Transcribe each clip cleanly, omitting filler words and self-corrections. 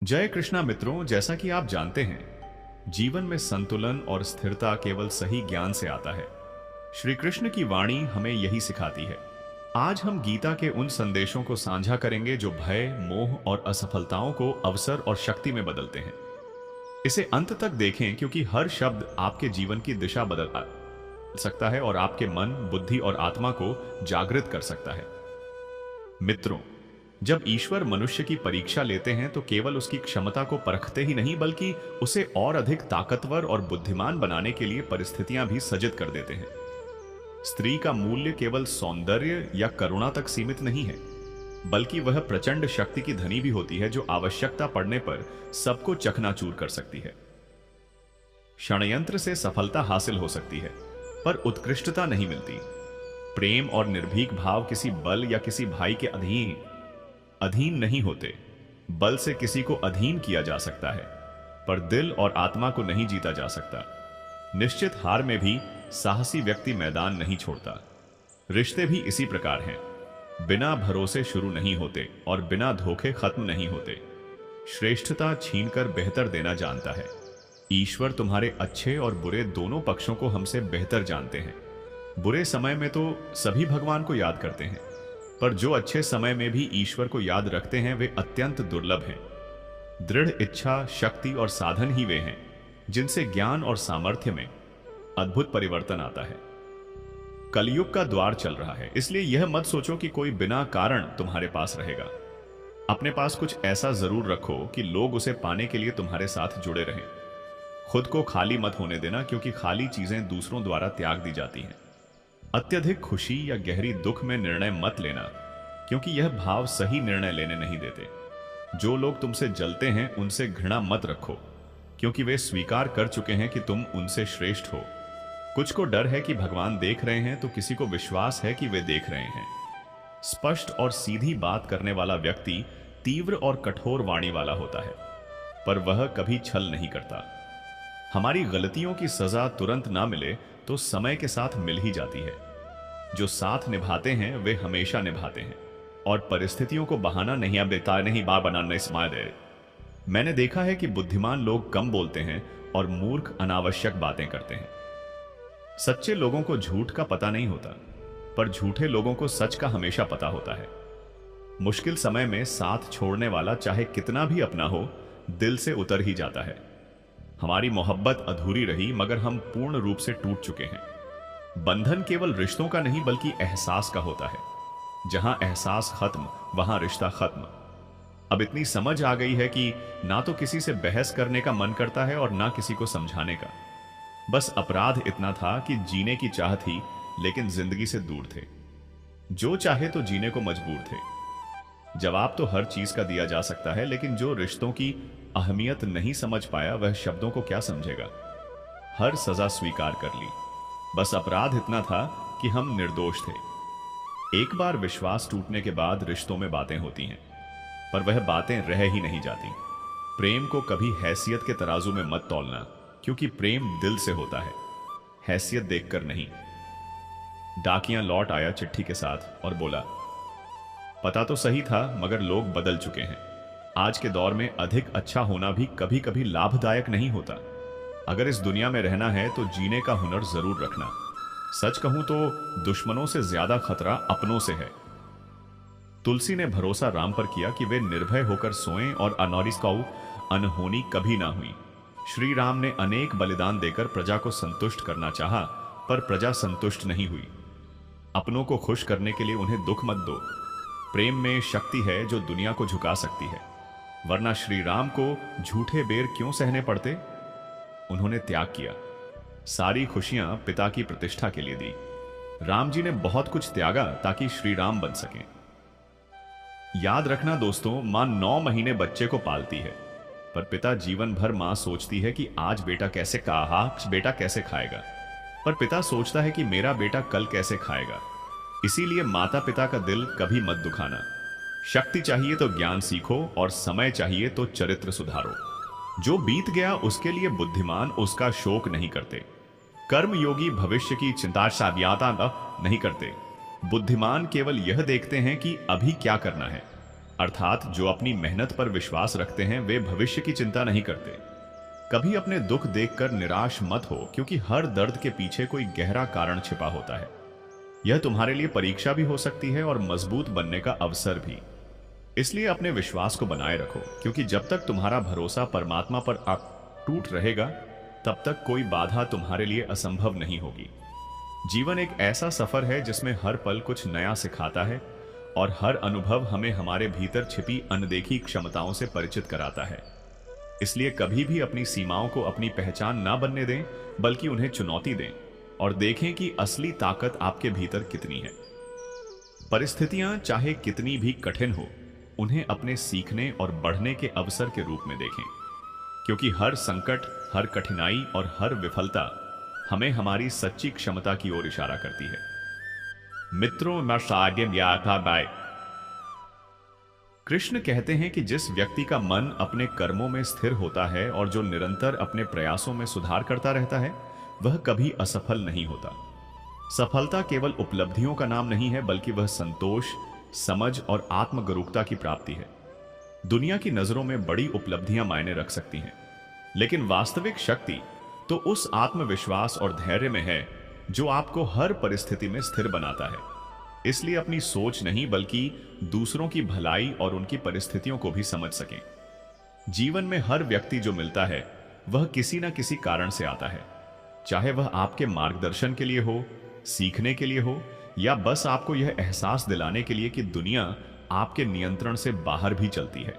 जय कृष्णा मित्रों, जैसा कि आप जानते हैं जीवन में संतुलन और स्थिरता केवल सही ज्ञान से आता है। श्री कृष्ण की वाणी हमें यही सिखाती है। आज हम गीता के उन संदेशों को साझा करेंगे जो भय, मोह और असफलताओं को अवसर और शक्ति में बदलते हैं। इसे अंत तक देखें क्योंकि हर शब्द आपके जीवन की दिशा बदल सकता है और आपके मन, बुद्धि और आत्मा को जागृत कर सकता है। मित्रों, जब ईश्वर मनुष्य की परीक्षा लेते हैं तो केवल उसकी क्षमता को परखते ही नहीं बल्कि उसे और अधिक ताकतवर और बुद्धिमान बनाने के लिए परिस्थितियां भी सृजित कर देते हैं। स्त्री का मूल्य केवल सौंदर्य या करुणा तक सीमित नहीं है, बल्कि वह प्रचंड शक्ति की धनी भी होती है जो आवश्यकता पड़ने पर सबको चकनाचूर कर सकती है। षड्यंत्र से सफलता हासिल हो सकती है, पर उत्कृष्टता नहीं मिलती। प्रेम और निर्भीक भाव किसी बल या किसी भाई के अधीन नहीं होते। बल से किसी को अधीन किया जा सकता है, पर दिल और आत्मा को नहीं जीता जा सकता। निश्चित हार में भी साहसी व्यक्ति मैदान नहीं छोड़ता। रिश्ते भी इसी प्रकार हैं, बिना भरोसे शुरू नहीं होते और बिना धोखे खत्म नहीं होते। श्रेष्ठता छीनकर बेहतर देना जानता है। ईश्वर तुम्हारे अच्छे और बुरे दोनों पक्षों को हमसे बेहतर जानते हैं। बुरे समय में तो सभी भगवान को याद करते हैं, पर जो अच्छे समय में भी ईश्वर को याद रखते हैं वे अत्यंत दुर्लभ हैं। दृढ़ इच्छा, शक्ति और साधन ही वे हैं जिनसे ज्ञान और सामर्थ्य में अद्भुत परिवर्तन आता है। कलयुग का द्वार चल रहा है, इसलिए यह मत सोचो कि कोई बिना कारण तुम्हारे पास रहेगा। अपने पास कुछ ऐसा जरूर रखो कि लोग उसे पाने के लिए तुम्हारे साथ जुड़े रहें। खुद को खाली मत होने देना, क्योंकि खाली चीजें दूसरों द्वारा त्याग दी जाती हैं। अत्यधिक खुशी या गहरी दुख में निर्णय मत लेना, क्योंकि यह भाव सही निर्णय लेने नहीं देते। जो लोग तुमसे जलते हैं उनसे घृणा मत रखो, क्योंकि वे स्वीकार कर चुके हैं कि तुम उनसे श्रेष्ठ हो। कुछ को डर है कि भगवान देख रहे हैं, तो किसी को विश्वास है कि वे देख रहे हैं। स्पष्ट और सीधी बात करने वाला व्यक्ति तीव्र और कठोर वाणी वाला होता है, पर वह कभी छल नहीं करता। हमारी गलतियों की सजा तुरंत ना मिले तो समय के साथ मिल ही जाती है। जो साथ निभाते हैं वे हमेशा निभाते हैं, और परिस्थितियों को बहाना नहीं अब देता नहीं बा बनाने समय दे। मैंने देखा है कि बुद्धिमान लोग कम बोलते हैं और मूर्ख अनावश्यक बातें करते हैं। सच्चे लोगों को झूठ का पता नहीं होता, पर झूठे लोगों को सच का हमेशा पता होता है। मुश्किल समय में साथ छोड़ने वाला चाहे कितना भी अपना हो, दिल से उतर ही जाता है। हमारी मोहब्बत अधूरी रही, मगर हम पूर्ण रूप से टूट चुके हैं। बंधन केवल रिश्तों का नहीं बल्कि एहसास का होता है। जहां एहसास खत्म वहां रिश्ता खत्म। अब इतनी समझ आ गई है कि ना तो किसी से बहस करने का मन करता है और ना किसी को समझाने का। बस अपराध इतना था कि जीने की चाह थी, लेकिन जिंदगी से दूर थे। जो चाहे तो जीने को मजबूर थे। जवाब तो हर चीज का दिया जा सकता है, लेकिन जो रिश्तों की अहमियत नहीं समझ पाया वह शब्दों को क्या समझेगा। हर सजा स्वीकार कर ली। बस अपराध इतना था कि हम निर्दोष थे। एक बार विश्वास टूटने के बाद रिश्तों में बातें होती हैं, पर वह बातें रह ही नहीं जाती। प्रेम को कभी हैसियत के तराजू में मत तौलना, क्योंकि प्रेम दिल से होता है, हैसियत देखकर नहीं। डाकिया लौट आया चिट्ठी के साथ और बोला, पता तो सही था मगर लोग बदल चुके हैं। आज के दौर में अधिक अच्छा होना भी कभी कभी लाभदायक नहीं होता। अगर इस दुनिया में रहना है तो जीने का हुनर जरूर रखना। सच कहूं तो दुश्मनों से ज्यादा खतरा अपनों से है। तुलसी ने भरोसा राम पर किया कि वे निर्भय होकर सोएं और अनौरिस्काऊ अनहोनी कभी ना हुई। श्री राम ने अनेक बलिदान देकर प्रजा को संतुष्ट करना चाहा, पर प्रजा संतुष्ट नहीं हुई। अपनों को खुश करने के लिए उन्हें दुख मत दो। प्रेम में शक्ति है जो दुनिया को झुका सकती है, वरना श्री राम को झूठे बेर क्यों सहने पड़ते। उन्होंने त्याग किया। सारी खुशियां पिता की प्रतिष्ठा के लिए दी। राम जी ने बहुत कुछ त्यागा ताकि श्री राम बन सकें। याद रखना दोस्तों, मां 9 महीने बच्चे को पालती है, पर पिता जीवन भर मां सोचती है कि आज बेटा कैसे बेटा कैसे खाएगा, पर पिता सोचता है कि मेरा बेटा कल कैसे खाएगा। इसीलिए माता पिता का दिल कभी मत दुखाना। शक्ति चाहिए तो ज्ञान सीखो, और समय चाहिए तो चरित्र सुधारो। जो बीत गया उसके लिए बुद्धिमान उसका शोक नहीं करते। कर्मयोगी भविष्य की चिंता नहीं करते। बुद्धिमान केवल यह देखते हैं कि अभी क्या करना है। अर्थात जो अपनी मेहनत पर विश्वास रखते हैं वे भविष्य की चिंता नहीं करते। कभी अपने दुख देखकर निराश मत हो, क्योंकि हर दर्द के पीछे कोई गहरा कारण छिपा होता है। यह तुम्हारे लिए परीक्षा भी हो सकती है और मजबूत बनने का अवसर भी। इसलिए अपने विश्वास को बनाए रखो, क्योंकि जब तक तुम्हारा भरोसा परमात्मा पर अटूट रहेगा तब तक कोई बाधा तुम्हारे लिए असंभव नहीं होगी। जीवन एक ऐसा सफर है जिसमें हर पल कुछ नया सिखाता है और हर अनुभव हमें हमारे भीतर छिपी अनदेखी क्षमताओं से परिचित कराता है। इसलिए कभी भी अपनी सीमाओं को अपनी पहचान ना बनने दें, बल्कि उन्हें चुनौती दें और देखें कि असली ताकत आपके भीतर कितनी है। परिस्थितियां चाहे कितनी भी कठिन हो, उन्हें अपने सीखने और बढ़ने के अवसर के रूप में देखें, क्योंकि हर संकट, हर कठिनाई और हर विफलता हमें हमारी सच्ची क्षमता की ओर इशारा करती है। मित्रों, कृष्ण कहते हैं कि जिस व्यक्ति का मन अपने कर्मों में स्थिर होता है और जो निरंतर अपने प्रयासों में सुधार करता रहता है, वह कभी असफल नहीं होता। सफलता केवल उपलब्धियों का नाम नहीं है, बल्कि वह संतोष, समझ और आत्मगरुकता की प्राप्ति है। दुनिया की नजरों में बड़ी उपलब्धियां मायने रख सकती हैं, लेकिन वास्तविक शक्ति तो उस आत्मविश्वास और धैर्य में है जो आपको हर परिस्थिति में स्थिर बनाता है। इसलिए अपनी सोच नहीं, बल्कि दूसरों की भलाई और उनकी परिस्थितियों को भी समझ सकें। जीवन में हर व्यक्ति जो मिलता है वह किसी न किसी कारण से आता है, चाहे वह आपके मार्गदर्शन के लिए हो, सीखने के लिए हो, या बस आपको यह एहसास दिलाने के लिए कि दुनिया आपके नियंत्रण से बाहर भी चलती है।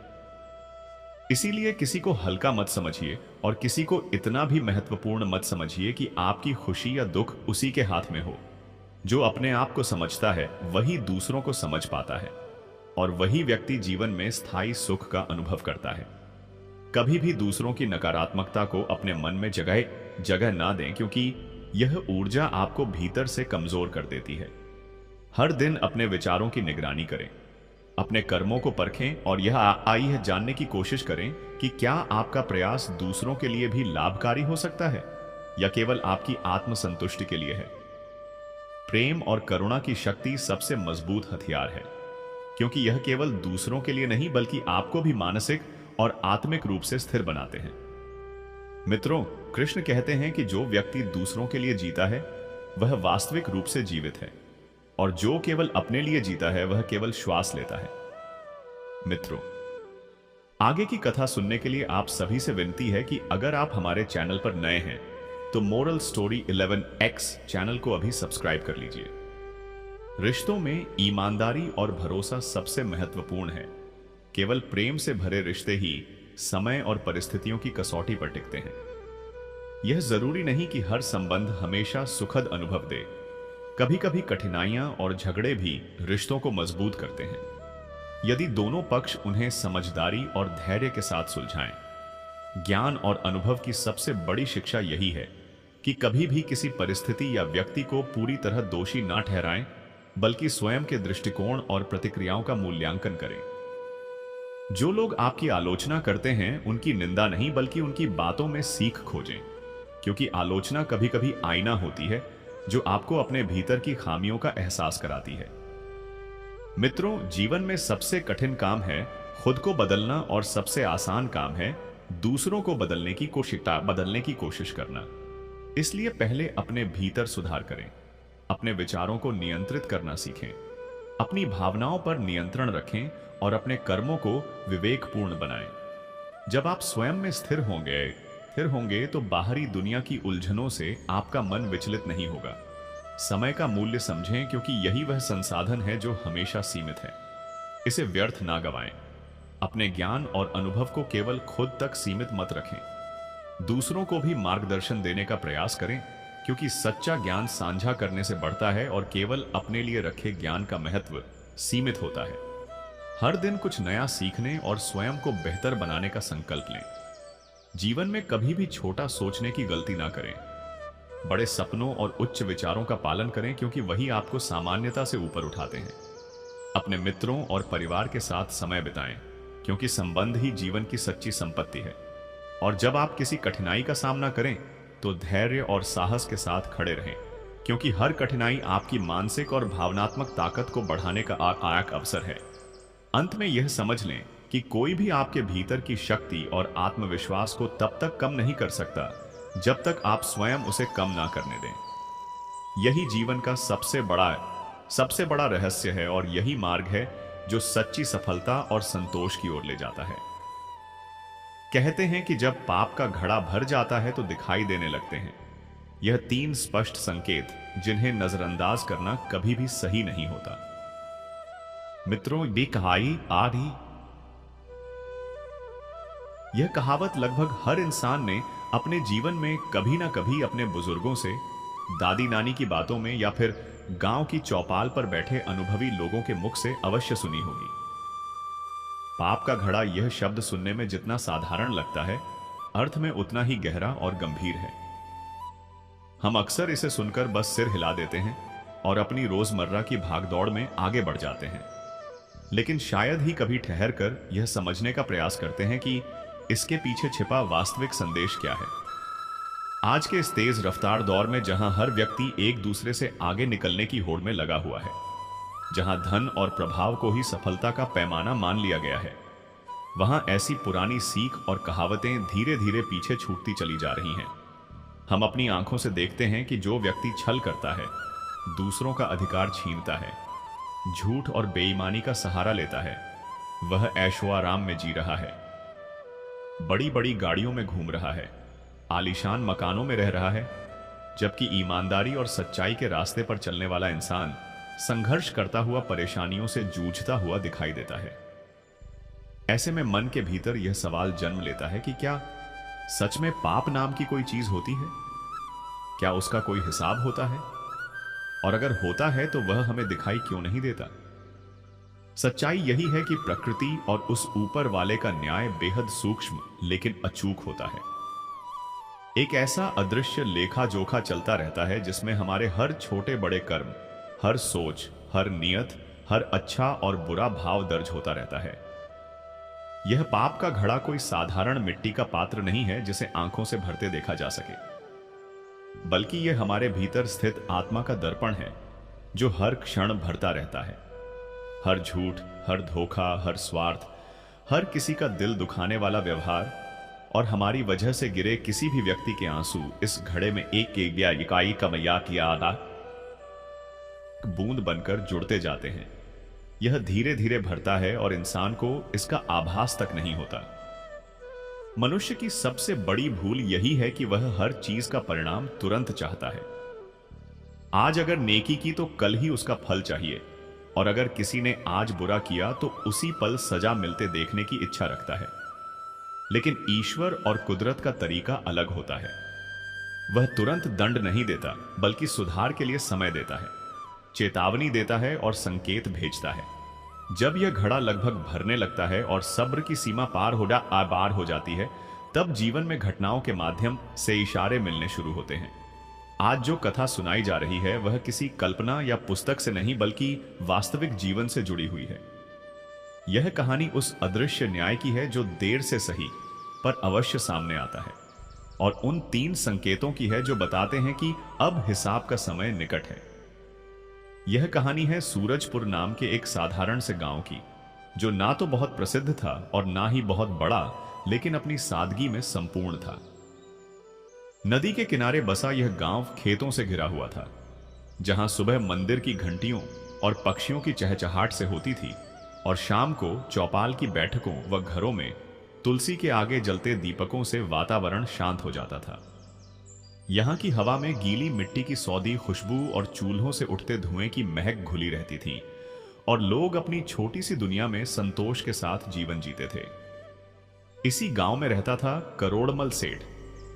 इसीलिए किसी को हल्का मत समझिए और किसी को इतना भी महत्वपूर्ण मत समझिए कि आपकी खुशी या दुख उसी के हाथ में हो। जो अपने आप को समझता है वही दूसरों को समझ पाता है, और वही व्यक्ति जीवन में स्थायी सुख का अनुभव करता है। कभी भी दूसरों की नकारात्मकता को अपने मन में जगह ना दें, क्योंकि यह ऊर्जा आपको भीतर से कमजोर कर देती है। हर दिन अपने विचारों की निगरानी करें, अपने कर्मों को परखें और यह जानने की कोशिश करें कि क्या आपका प्रयास दूसरों के लिए भी लाभकारी हो सकता है या केवल आपकी आत्मसंतुष्टि के लिए है। प्रेम और करुणा की शक्ति सबसे मजबूत हथियार है, क्योंकि यह केवल दूसरों के लिए नहीं बल्कि आपको भी मानसिक और आत्मिक रूप से स्थिर बनाते हैं। मित्रों, कृष्ण कहते हैं कि जो व्यक्ति दूसरों के लिए जीता है वह वास्तविक रूप से जीवित है, और जो केवल अपने लिए जीता है वह केवल श्वास लेता है। मित्रों, आगे की कथा सुनने के लिए आप सभी से विनती है कि अगर आप हमारे चैनल पर नए हैं तो मोरल स्टोरी 11X चैनल को अभी सब्सक्राइब कर लीजिए। रिश्तों में ईमानदारी और भरोसा सबसे महत्वपूर्ण है। केवल प्रेम से भरे रिश्ते ही समय और परिस्थितियों की कसौटी पर टिकते हैं। यह जरूरी नहीं कि हर संबंध हमेशा सुखद अनुभव दे। कभी कभी कठिनाइयां और झगड़े भी रिश्तों को मजबूत करते हैं, यदि दोनों पक्ष उन्हें समझदारी और धैर्य के साथ सुलझाएं। ज्ञान और अनुभव की सबसे बड़ी शिक्षा यही है कि कभी भी किसी परिस्थिति या व्यक्ति को पूरी तरह दोषी ना ठहराएं, बल्कि स्वयं के दृष्टिकोण और प्रतिक्रियाओं का मूल्यांकन करें। जो लोग आपकी आलोचना करते हैं उनकी निंदा नहीं बल्कि उनकी बातों में सीख खोजें, क्योंकि आलोचना कभी कभी आईना होती है जो आपको अपने भीतर की खामियों का एहसास कराती है। मित्रों, जीवन में सबसे कठिन काम है खुद को बदलना और सबसे आसान काम है दूसरों को बदलने की कोशिश करना। इसलिए पहले अपने भीतर सुधार करें, अपने विचारों को नियंत्रित करना सीखें, अपनी भावनाओं पर नियंत्रण रखें और अपने कर्मों को विवेकपूर्ण बनाएं। जब आप स्वयं में स्थिर होंगे तो बाहरी दुनिया की उलझनों से आपका मन विचलित नहीं होगा। समय का मूल्य समझें, क्योंकि यही वह संसाधन है जो हमेशा सीमित है। इसे व्यर्थ ना गवाएं। अपने ज्ञान और अनुभव को केवल खुद तक सीमित मत रखें। दूसरों को भी मार्गदर्शन देने का प्रयास करें, क्योंकि सच्चा ज्ञान साझा करने से बढ़ता है और केवल अपने लिए रखे ज्ञान का महत्व सीमित होता है। हर दिन कुछ नया सीखने और स्वयं को बेहतर बनाने का संकल्प लें। जीवन में कभी भी छोटा सोचने की गलती ना करें। बड़े सपनों और उच्च विचारों का पालन करें, क्योंकि वही आपको सामान्यता से ऊपर उठाते हैं। अपने मित्रों और परिवार के साथ समय बिताएं, क्योंकि संबंध ही जीवन की सच्ची संपत्ति है। और जब आप किसी कठिनाई का सामना करें तो धैर्य और साहस के साथ खड़े रहें, क्योंकि हर कठिनाई आपकी मानसिक और भावनात्मक ताकत को बढ़ाने का एक अवसर है। अंत में यह समझ लें कि कोई भी आपके भीतर की शक्ति और आत्मविश्वास को तब तक कम नहीं कर सकता जब तक आप स्वयं उसे कम ना करने दें। यही जीवन का सबसे बड़ा रहस्य है और यही मार्ग है जो सच्ची सफलता और संतोष की ओर ले जाता है। कहते हैं कि जब पाप का घड़ा भर जाता है तो दिखाई देने लगते हैं। यह 3 स्पष्ट संकेत जिन्हें नजरअंदाज करना कभी भी सही नहीं होता। मित्रों, यह कहावत लगभग हर इंसान ने अपने जीवन में कभी ना कभी अपने बुजुर्गों से, दादी नानी की बातों में या फिर गांव की चौपाल पर बैठे अनुभवी लोगों के मुख से अवश्य सुनी होगी। पाप का घड़ा यह शब्द सुनने में जितना साधारण लगता है, अर्थ में उतना ही गहरा और गंभीर है। हम अक्सर इसे सुनकर बस सिर हिला देते हैं और अपनी रोजमर्रा की भागदौड़ में आगे बढ़ जाते हैं, लेकिन शायद ही कभी ठहर कर यह समझने का प्रयास करते हैं कि इसके पीछे छिपा वास्तविक संदेश क्या है। आज के इस तेज रफ्तार दौर में जहां हर व्यक्ति एक दूसरे से आगे निकलने की होड़ में लगा हुआ है, जहां धन और प्रभाव को ही सफलता का पैमाना मान लिया गया है, वहां ऐसी पुरानी सीख और कहावतें धीरे धीरे पीछे छूटती चली जा रही हैं। हम अपनी आंखों से देखते हैं कि जो व्यक्ति छल करता है, दूसरों का अधिकार छीनता है, झूठ और बेईमानी का सहारा लेता है, वह ऐशो-आराम में जी रहा है, बड़ी बड़ी गाड़ियों में घूम रहा है, आलीशान मकानों में रह रहा है, जबकि ईमानदारी और सच्चाई के रास्ते पर चलने वाला इंसान संघर्ष करता हुआ परेशानियों से जूझता हुआ दिखाई देता है। ऐसे में मन के भीतर यह सवाल जन्म लेता है कि क्या सच में पाप नाम की कोई चीज होती है? क्या उसका कोई हिसाब होता है? और अगर होता है तो वह हमें दिखाई क्यों नहीं देता? सच्चाई यही है कि प्रकृति और उस ऊपर वाले का न्याय बेहद सूक्ष्म लेकिन अचूक होता है। एक ऐसा अदृश्य लेखा जोखा चलता रहता है जिसमें हमारे हर छोटे बड़े कर्म, हर सोच, हर नियत, हर अच्छा और बुरा भाव दर्ज होता रहता है। यह पाप का घड़ा कोई साधारण मिट्टी का पात्र नहीं है जिसे आंखों से भरते देखा जा सके, बल्कि यह हमारे भीतर स्थित आत्मा का दर्पण है जो हर क्षण भरता रहता है। हर झूठ, हर धोखा, हर स्वार्थ, हर किसी का दिल दुखाने वाला व्यवहार और हमारी वजह से गिरे किसी भी व्यक्ति के आंसू इस घड़े में एक इकाई का मैया किया आधा बूंद बनकर जुड़ते जाते हैं। यह धीरे धीरे भरता है और इंसान को इसका आभास तक नहीं होता। मनुष्य की सबसे बड़ी भूल यही है कि वह हर चीज का परिणाम तुरंत चाहता है। आज अगर नेकी की तो कल ही उसका फल चाहिए, और अगर किसी ने आज बुरा किया तो उसी पल सजा मिलते देखने की इच्छा रखता है। लेकिन ईश्वर और कुदरत का तरीका अलग होता है। वह तुरंत दंड नहीं देता, बल्कि सुधार के लिए समय देता है, चेतावनी देता है और संकेत भेजता है। जब यह घड़ा लगभग भरने लगता है और सब्र की सीमा पार हो जाती है, तब जीवन में घटनाओं के माध्यम से इशारे मिलने शुरू होते हैं। आज जो कथा सुनाई जा रही है वह किसी कल्पना या पुस्तक से नहीं बल्कि वास्तविक जीवन से जुड़ी हुई है। यह कहानी उस अदृश्य न्याय की है जो देर से सही पर अवश्य सामने आता है, और उन 3 संकेतों की है जो बताते हैं कि अब हिसाब का समय निकट है। यह कहानी है सूरजपुर नाम के एक साधारण से गांव की, जो ना तो बहुत प्रसिद्ध था और ना ही बहुत बड़ा, लेकिन अपनी सादगी में संपूर्ण था। नदी के किनारे बसा यह गांव खेतों से घिरा हुआ था, जहां सुबह मंदिर की घंटियों और पक्षियों की चहचहाट से होती थी, और शाम को चौपाल की बैठकों व घरों में तुलसी के आगे जलते दीपकों से वातावरण शांत हो जाता था। यहां की हवा में गीली मिट्टी की सौंधी खुशबू और चूल्हों से उठते धुएं की महक घुली रहती थी, और लोग अपनी छोटी सी दुनिया में संतोष के साथ जीवन जीते थे। इसी गांव में रहता था करोड़मल सेठ।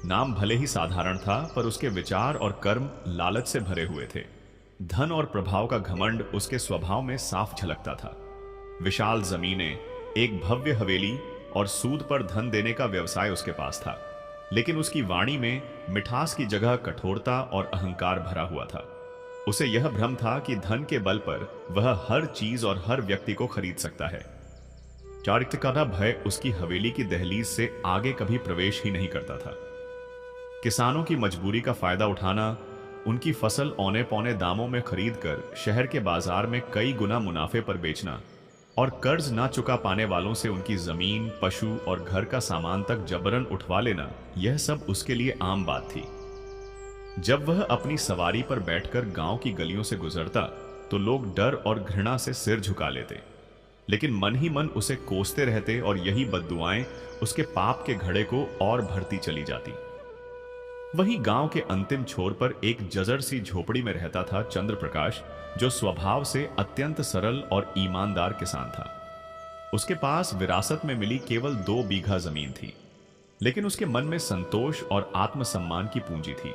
नाम भले ही साधारण था, पर उसके विचार और कर्म लालच से भरे हुए थे। धन और प्रभाव का घमंड उसके स्वभाव में साफ झलकता था। विशाल जमीनें, एक भव्य हवेली और सूद पर धन देने का व्यवसाय उसके पास था, लेकिन उसकी वाणी में मिठास की जगह कठोरता और अहंकार भरा हुआ था। उसे यह भ्रम था कि धन के बल पर वह हर चीज और हर व्यक्ति को खरीद सकता है। चारित्र्य का भय उसकी हवेली की दहलीज से आगे कभी प्रवेश ही नहीं करता था। किसानों की मजबूरी का फायदा उठाना, उनकी फसल औने पौने दामों में खरीद कर शहर के बाजार में कई गुना मुनाफे पर बेचना, और कर्ज ना चुका पाने वालों से उनकी जमीन, पशु और घर का सामान तक जबरन उठवा लेना, यह सब उसके लिए आम बात थी। जब वह अपनी सवारी पर बैठकर गांव की गलियों से गुजरता तो लोग डर और घृणा से सिर झुका लेते, लेकिन मन ही मन उसे कोसते रहते और यही बद्दुआएं उसके पाप के घड़े को और भरती चली जाती। वहीं गांव के अंतिम छोर पर एक जजर सी झोपड़ी में रहता था चंद्र प्रकाश, जो स्वभाव से अत्यंत सरल और ईमानदार किसान था। उसके पास विरासत में मिली केवल 2 बीघा जमीन थी, लेकिन उसके मन में संतोष और आत्मसम्मान की पूंजी थी।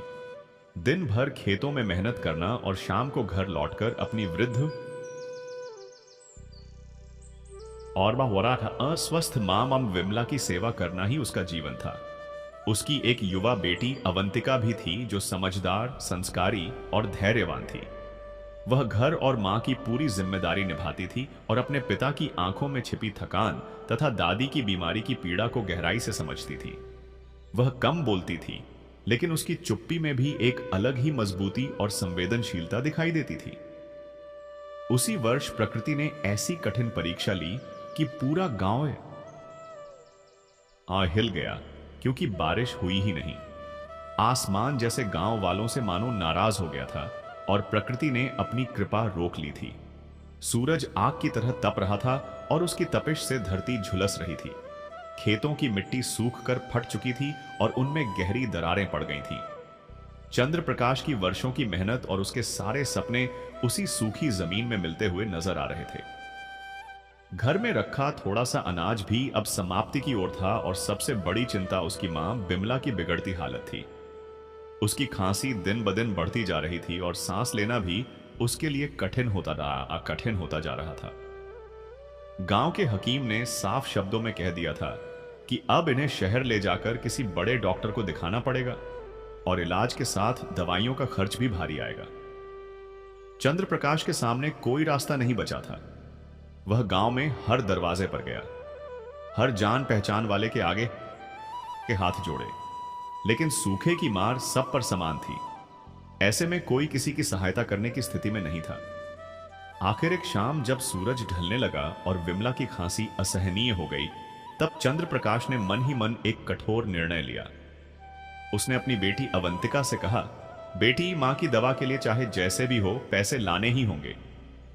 दिन भर खेतों में मेहनत करना और शाम को घर लौटकर अपनी वृद्ध और अस्वस्थ मां मम विमला की सेवा करना ही उसका जीवन था। उसकी एक युवा बेटी अवंतिका भी थी, जो समझदार, संस्कारी और धैर्यवान थी। वह घर और मां की पूरी जिम्मेदारी निभाती थी और अपने पिता की आंखों में छिपी थकान तथा दादी की बीमारी की पीड़ा को गहराई से समझती थी। वह कम बोलती थी, लेकिन उसकी चुप्पी में भी एक अलग ही मजबूती और संवेदनशीलता दिखाई देती थी। उसी वर्ष प्रकृति ने ऐसी कठिन परीक्षा ली कि पूरा गांव हिल गया, क्योंकि बारिश हुई ही नहीं। आसमान जैसे गांव वालों से मानो नाराज हो गया था और प्रकृति ने अपनी कृपा रोक ली थी। सूरज आग की तरह तप रहा था और उसकी तपिश से धरती झुलस रही थी। खेतों की मिट्टी सूख कर फट चुकी थी और उनमें गहरी दरारें पड़ गई थीं। चंद्र प्रकाश की वर्षों की मेहनत और उसके सारे सपने उसी सूखी जमीन में मिलते हुए नजर आ रहे थे। घर में रखा थोड़ा सा अनाज भी अब समाप्ति की ओर था और सबसे बड़ी चिंता उसकी मां बिमला की बिगड़ती हालत थी। उसकी खांसी दिन ब दिन बढ़ती जा रही थी और सांस लेना भी उसके लिए कठिन होता जा रहा था। गांव के हकीम ने साफ शब्दों में कह दिया था कि अब इन्हें शहर ले जाकर किसी बड़े डॉक्टर को दिखाना पड़ेगा और इलाज के साथ दवाइयों का खर्च भी भारी आएगा। चंद्र प्रकाश के सामने कोई रास्ता नहीं बचा था। वह गांव में हर दरवाजे पर गया, हर जान पहचान वाले के आगे के हाथ जोड़े, लेकिन सूखे की मार सब पर समान थी। ऐसे में कोई किसी की सहायता करने की स्थिति में नहीं था। आखिर एक शाम जब सूरज ढलने लगा और विमला की खांसी असहनीय हो गई, तब चंद्र प्रकाश ने मन ही मन एक कठोर निर्णय लिया। उसने अपनी बेटी अवंतिका से कहा, बेटी, मां की दवा के लिए चाहे जैसे भी हो पैसे लाने ही होंगे।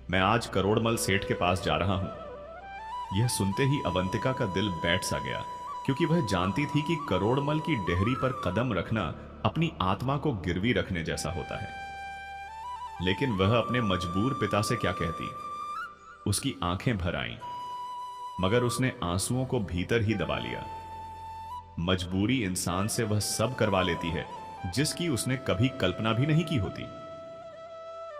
मैं आज करोड़मल सेठ के पास जा रहा हूं। यह सुनते ही अवंतिका का दिल बैठ सा गया, क्योंकि वह जानती थी कि करोड़मल की डेहरी पर कदम रखना अपनी आत्मा को गिरवी रखने जैसा होता है। लेकिन वह अपने मजबूर पिता से क्या कहती। उसकी आंखें भर आईं, मगर उसने आंसुओं को भीतर ही दबा लिया। मजबूरी इंसान से वह सब करवा लेती है जिसकी उसने कभी कल्पना भी नहीं की होती।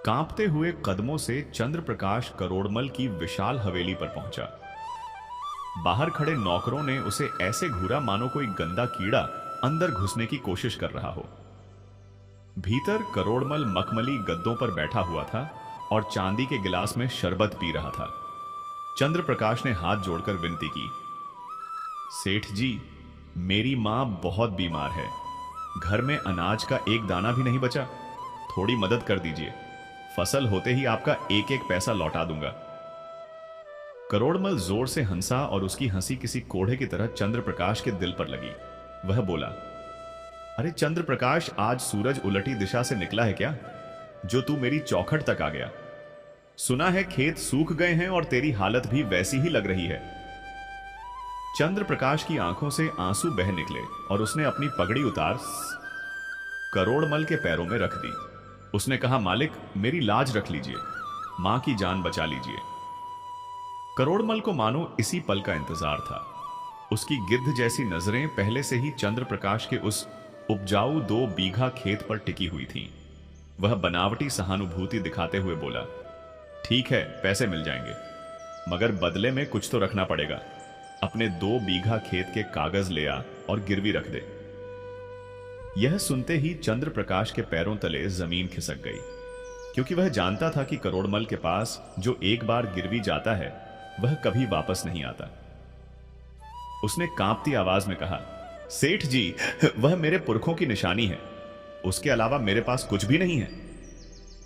कांपते हुए कदमों से चंद्र प्रकाश करोड़मल की विशाल हवेली पर पहुंचा। बाहर खड़े नौकरों ने उसे ऐसे घूरा मानो कोई गंदा कीड़ा अंदर घुसने की कोशिश कर रहा हो। भीतर करोड़मल मखमली गद्दों पर बैठा हुआ था और चांदी के गिलास में शरबत पी रहा था। चंद्र प्रकाश ने हाथ जोड़कर विनती की, सेठ जी, मेरी मां बहुत बीमार है। घर में अनाज का एक दाना भी नहीं बचा। थोड़ी मदद कर दीजिए। फसल होते ही आपका एक एक पैसा लौटा दूंगा। करोड़मल जोर से हंसा और उसकी हंसी किसी कोढ़े की तरह चंद्र प्रकाश के दिल पर लगी। वह बोला, अरे चंद्र प्रकाश, आज सूरज उलटी दिशा से निकला है क्या, जो तू मेरी चौखट तक आ गया? सुना है खेत सूख गए हैं और तेरी हालत भी वैसी ही लग रही है। चंद्र प्रकाश की आंखों से आंसू बह निकले और उसने अपनी पगड़ी उतार करोड़मल के पैरों में रख दी। उसने कहा, मालिक, मेरी लाज रख लीजिए, मां की जान बचा लीजिए। करोड़मल को मानो इसी पल का इंतजार था। उसकी गिद्ध जैसी नजरें पहले से ही चंद्र प्रकाश के उस उपजाऊ 2 बीघा खेत पर टिकी हुई थीं। वह बनावटी सहानुभूति दिखाते हुए बोला, ठीक है, पैसे मिल जाएंगे, मगर बदले में कुछ तो रखना पड़ेगा। अपने 2 बीघा खेत के कागज ले आ और गिरवी रख दे। यह सुनते ही चंद्र प्रकाश के पैरों तले जमीन खिसक गई, क्योंकि वह जानता था कि करोड़मल के पास जो एक बार गिरवी जाता है वह कभी वापस नहीं आता। उसने कांपती आवाज में कहा, सेठ जी, वह मेरे पुरखों की निशानी है, उसके अलावा मेरे पास कुछ भी नहीं है।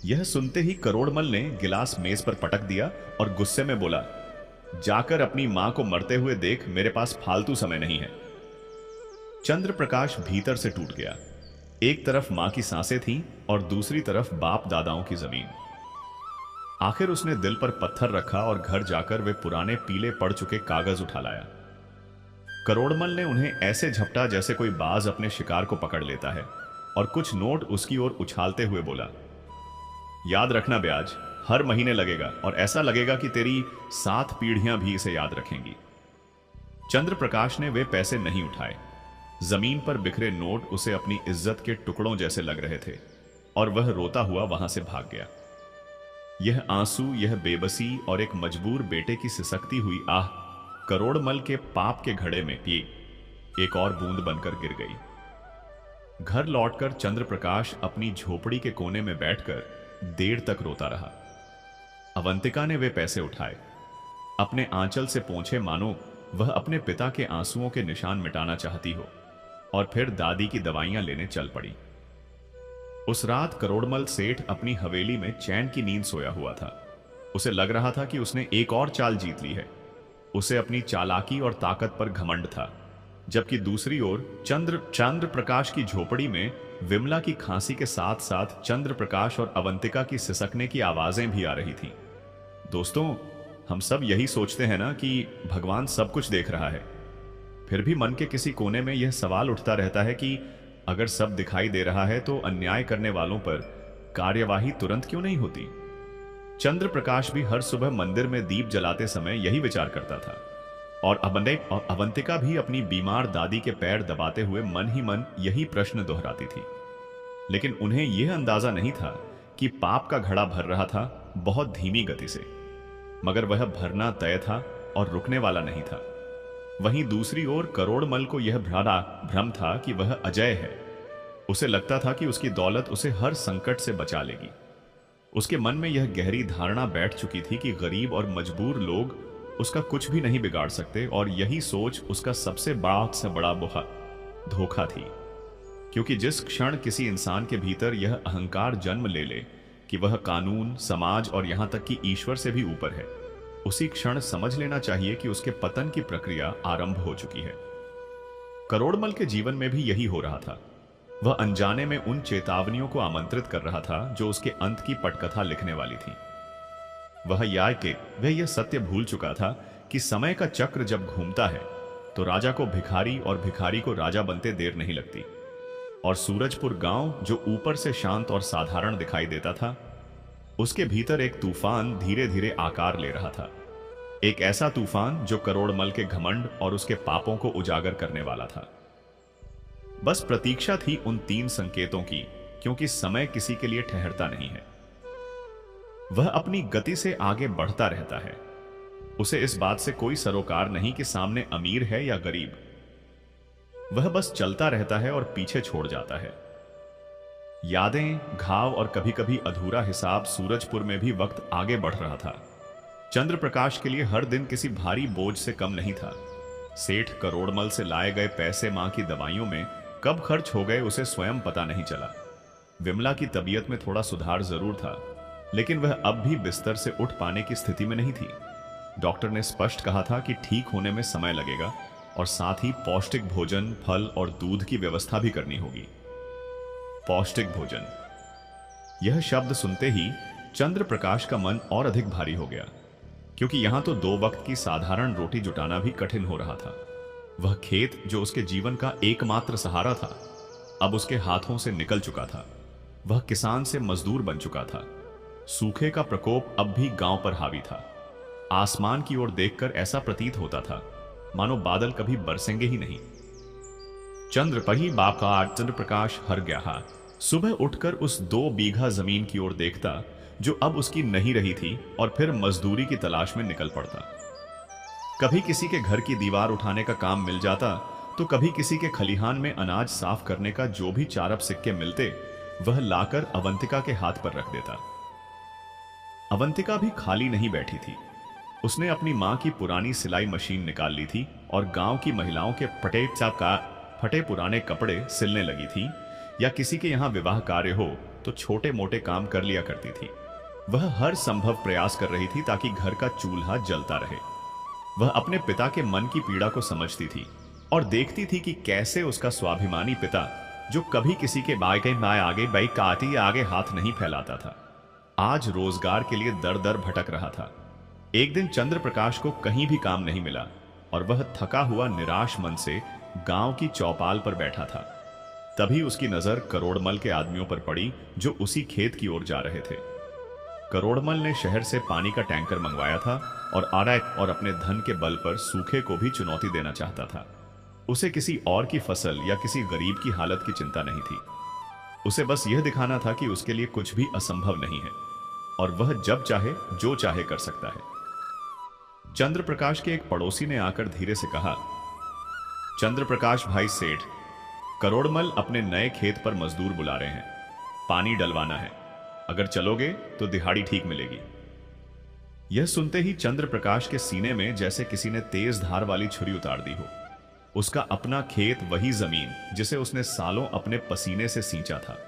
यह सुनते ही करोड़मल ने गिलास मेज पर पटक दिया और गुस्से में बोला, जाकर अपनी मां को मरते हुए देख, मेरे पास फालतू समय नहीं है। चंद्र प्रकाश भीतर से टूट गया। एक तरफ मां की सांसें थीं और दूसरी तरफ बाप दादाओं की जमीन। आखिर उसने दिल पर पत्थर रखा और घर जाकर वे पुराने पीले पड़ चुके कागज उठा लाया। करोड़मल ने उन्हें ऐसे झपटा जैसे कोई बाज अपने शिकार को पकड़ लेता है, और कुछ नोट उसकी ओर उछालते हुए बोला, याद रखना ब्याज, हर महीने लगेगा, और ऐसा लगेगा कि तेरी 7 पीढ़ियां भी इसे याद रखेंगी। चंद्र प्रकाश ने वे पैसे नहीं उठाए। जमीन पर बिखरे नोट उसे अपनी इज्जत के टुकड़ों जैसे लग रहे थे, और वह रोता हुआ वहां से भाग गया। यह आंसू, यह बेबसी और एक मजबूर बेटे की सिसकती हुई आह करोड़मल के पाप के घड़े में पिए एक और बूंद बनकर गिर गई। घर लौटकर चंद्र प्रकाश अपनी झोपड़ी के कोने में बैठकर देर तक रोता रहा। अवंतिका ने वे पैसे उठाए, अपने आंचल से पोंछे मानो वह अपने पिता के आंसुओं के निशान मिटाना चाहती हो, और फिर दादी की दवाइयां लेने चल पड़ी। उस रात करोड़मल सेठ अपनी हवेली में चैन की नींद सोया हुआ था। उसे लग रहा था कि उसने एक और चाल जीत ली है। उसे अपनी चालाकी और ताकत पर घमंड था, जबकि दूसरी ओर चंद्र प्रकाश की झोपड़ी में विमला की खांसी के साथ साथ चंद्र प्रकाश और अवंतिका की सिसकने की आवाजें भी आ रही थीं। दोस्तों, हम सब यही सोचते हैं ना कि भगवान सब कुछ देख रहा है। फिर भी मन के किसी कोने में यह सवाल उठता रहता है कि अगर सब दिखाई दे रहा है तो अन्याय करने वालों पर कार्यवाही तुरंत क्यों नहीं होती। चंद्र प्रकाश भी हर सुबह मंदिर में दीप जलाते समय यही विचार करता था, और अवंतिका भी अपनी बीमार दादी के पैर दबाते हुए मन ही मन यही प्रश्न दोहराती थी। लेकिन उन्हें यह अंदाजा नहीं था कि पाप का घड़ा भर रहा था बहुत धीमी गति से, मगर वह भरना तय था और रुकने वाला नहीं था। वहीं दूसरी ओर करोड़मल को यह भ्रम था कि वह अजय है। उसे लगता था कि उसकी दौलत उसे हर संकट से बचा लेगी। उसके मन में यह गहरी धारणा बैठ चुकी थी कि गरीब और मजबूर लोग उसका कुछ भी नहीं बिगाड़ सकते, और यही सोच उसका सबसे बड़ा धोखा थी। क्योंकि जिस क्षण किसी इंसान के भीतर यह अहंकार जन्म ले ले कि वह कानून, समाज और यहां तक कि ईश्वर से भी ऊपर है, उसी क्षण समझ लेना चाहिए कि उसके पतन की प्रक्रिया आरंभ हो चुकी है। करोड़मल के जीवन में भी यही हो रहा था। वह अनजाने में उन चेतावनियों को आमंत्रित कर रहा था जो उसके अंत की पटकथा लिखने वाली थी। वह यह सत्य भूल चुका था कि समय का चक्र जब घूमता है तो राजा को भिखारी और भिखारी को राजा बनते देर नहीं लगती। और सूरजपुर गांव जो ऊपर से शांत और साधारण दिखाई देता था, उसके भीतर एक तूफान धीरे धीरे आकार ले रहा था। एक ऐसा तूफान जो करोड़मल के घमंड और उसके पापों को उजागर करने वाला था। बस प्रतीक्षा थी उन 3 संकेतों की, क्योंकि समय किसी के लिए ठहरता नहीं है। वह अपनी गति से आगे बढ़ता रहता है। उसे इस बात से कोई सरोकार नहीं कि सामने अमीर है या गरीब। वह बस चलता रहता है और पीछे छोड़ जाता है यादें, घाव और कभी कभी अधूरा हिसाब। सूरजपुर में भी वक्त आगे बढ़ रहा था। चंद्र प्रकाश के लिए हर दिन किसी भारी बोझ से कम नहीं था। सेठ करोड़मल से लाए गए पैसे मां की दवाइयों में कब खर्च हो गए उसे स्वयं पता नहीं चला। विमला की तबीयत में थोड़ा सुधार जरूर था, लेकिन वह अब भी बिस्तर से उठ पाने की स्थिति में नहीं थी। डॉक्टर ने स्पष्ट कहा था कि ठीक होने में समय लगेगा, और साथ ही पौष्टिक भोजन, फल और दूध की व्यवस्था भी करनी होगी। पौष्टिक भोजन, यह शब्द सुनते ही चंद्र प्रकाश का मन और अधिक भारी हो गया, क्योंकि यहां तो 2 वक्त की साधारण रोटी जुटाना भी कठिन हो रहा था। वह खेत जो उसके जीवन का एकमात्र सहारा था, अब उसके हाथों से निकल चुका था। वह किसान से मजदूर बन चुका था। सूखे का प्रकोप अब भी गांव पर हावी था। आसमान की ओर देखकर ऐसा प्रतीत होता था मानो बादल कभी बरसेंगे ही नहीं। चंद्र प्रकाश हर गया। सुबह उठकर उस 2 बीघा जमीन की ओर देखता जो अब उसकी नहीं रही थी, और फिर मजदूरी की तलाश में निकल पड़ता। कभी किसी के घर की दीवार उठाने का काम मिल जाता, तो कभी किसी के खलिहान में अनाज साफ करने का जो भी 4 सिक्के मिलते वह लाकर अवंतिका के हाथ पर रख देता। अवंतिका भी खाली नहीं बैठी थी। उसने अपनी मां की पुरानी सिलाई मशीन निकाल ली थी और गांव की महिलाओं के फटे पुराने कपड़े सिलने लगी थी, या किसी के यहां विवाह कार्य हो तो छोटे मोटे काम कर लिया करती थी। वह हर संभव प्रयास कर रही थी ताकि घर का चूल्हा जलता रहे। वह अपने पिता के मन की पीड़ा को समझती थी और देखती थी कि कैसे उसका स्वाभिमानी पिता, जो कभी किसी के बाय आगे बाइक काटी आगे हाथ नहीं फैलाता था, आज रोजगार के लिए दर दर भटक रहा था। एक दिन चंद्र प्रकाश को कहीं भी काम नहीं मिला और वह थका हुआ निराश मन से गांव की चौपाल पर बैठा था। तभी उसकी नजर करोड़मल के आदमियों पर पड़ी जो उसी खेत की ओर जा रहे थे। करोड़मल ने शहर से पानी का टैंकर मंगवाया था और आरएक और अपने धन के बल पर सूखे को भी चुनौती देना चाहता था। उसे किसी और की फसल या किसी गरीब की हालत की चिंता नहीं थी। उसे बस यह दिखाना था कि उसके लिए कुछ भी असंभव नहीं है और वह जब चाहे जो चाहे कर सकता है। चंद्र प्रकाश के एक पड़ोसी ने आकर धीरे से कहा, चंद्र प्रकाश भाई सेठ, करोड़मल अपने नए खेत पर मजदूर बुला रहे हैं, पानी डलवाना है, अगर चलोगे तो दिहाड़ी ठीक मिलेगी। यह सुनते ही चंद्र प्रकाश के सीने में जैसे किसी ने तेज धार वाली छुरी उतार दी हो। उसका अपना खेत, वही जमीन जिसे उसने सालों अपने पसीने से सींचा था,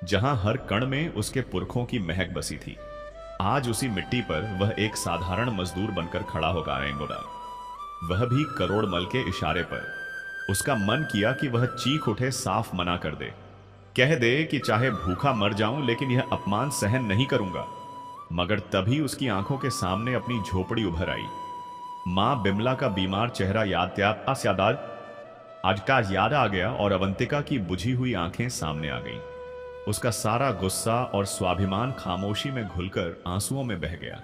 जहां हर कण में उसके पुरखों की महक बसी थी, आज उसी मिट्टी पर वह एक साधारण मजदूर बनकर खड़ा होगा आएंगोड़ा, वह भी करोड़मल के इशारे पर। उसका मन किया कि वह चीख उठे, साफ मना कर दे, कह दे कि चाहे भूखा मर जाऊं लेकिन यह अपमान सहन नहीं करूंगा। मगर तभी उसकी आंखों के सामने अपनी झोपड़ी उभर आई। मां बिमला का बीमार चेहरा याद आज का याद आ गया और अवंतिका की बुझी हुई आंखें सामने आ गईं। उसका सारा गुस्सा और स्वाभिमान खामोशी में घुलकर आंसुओं में बह गया।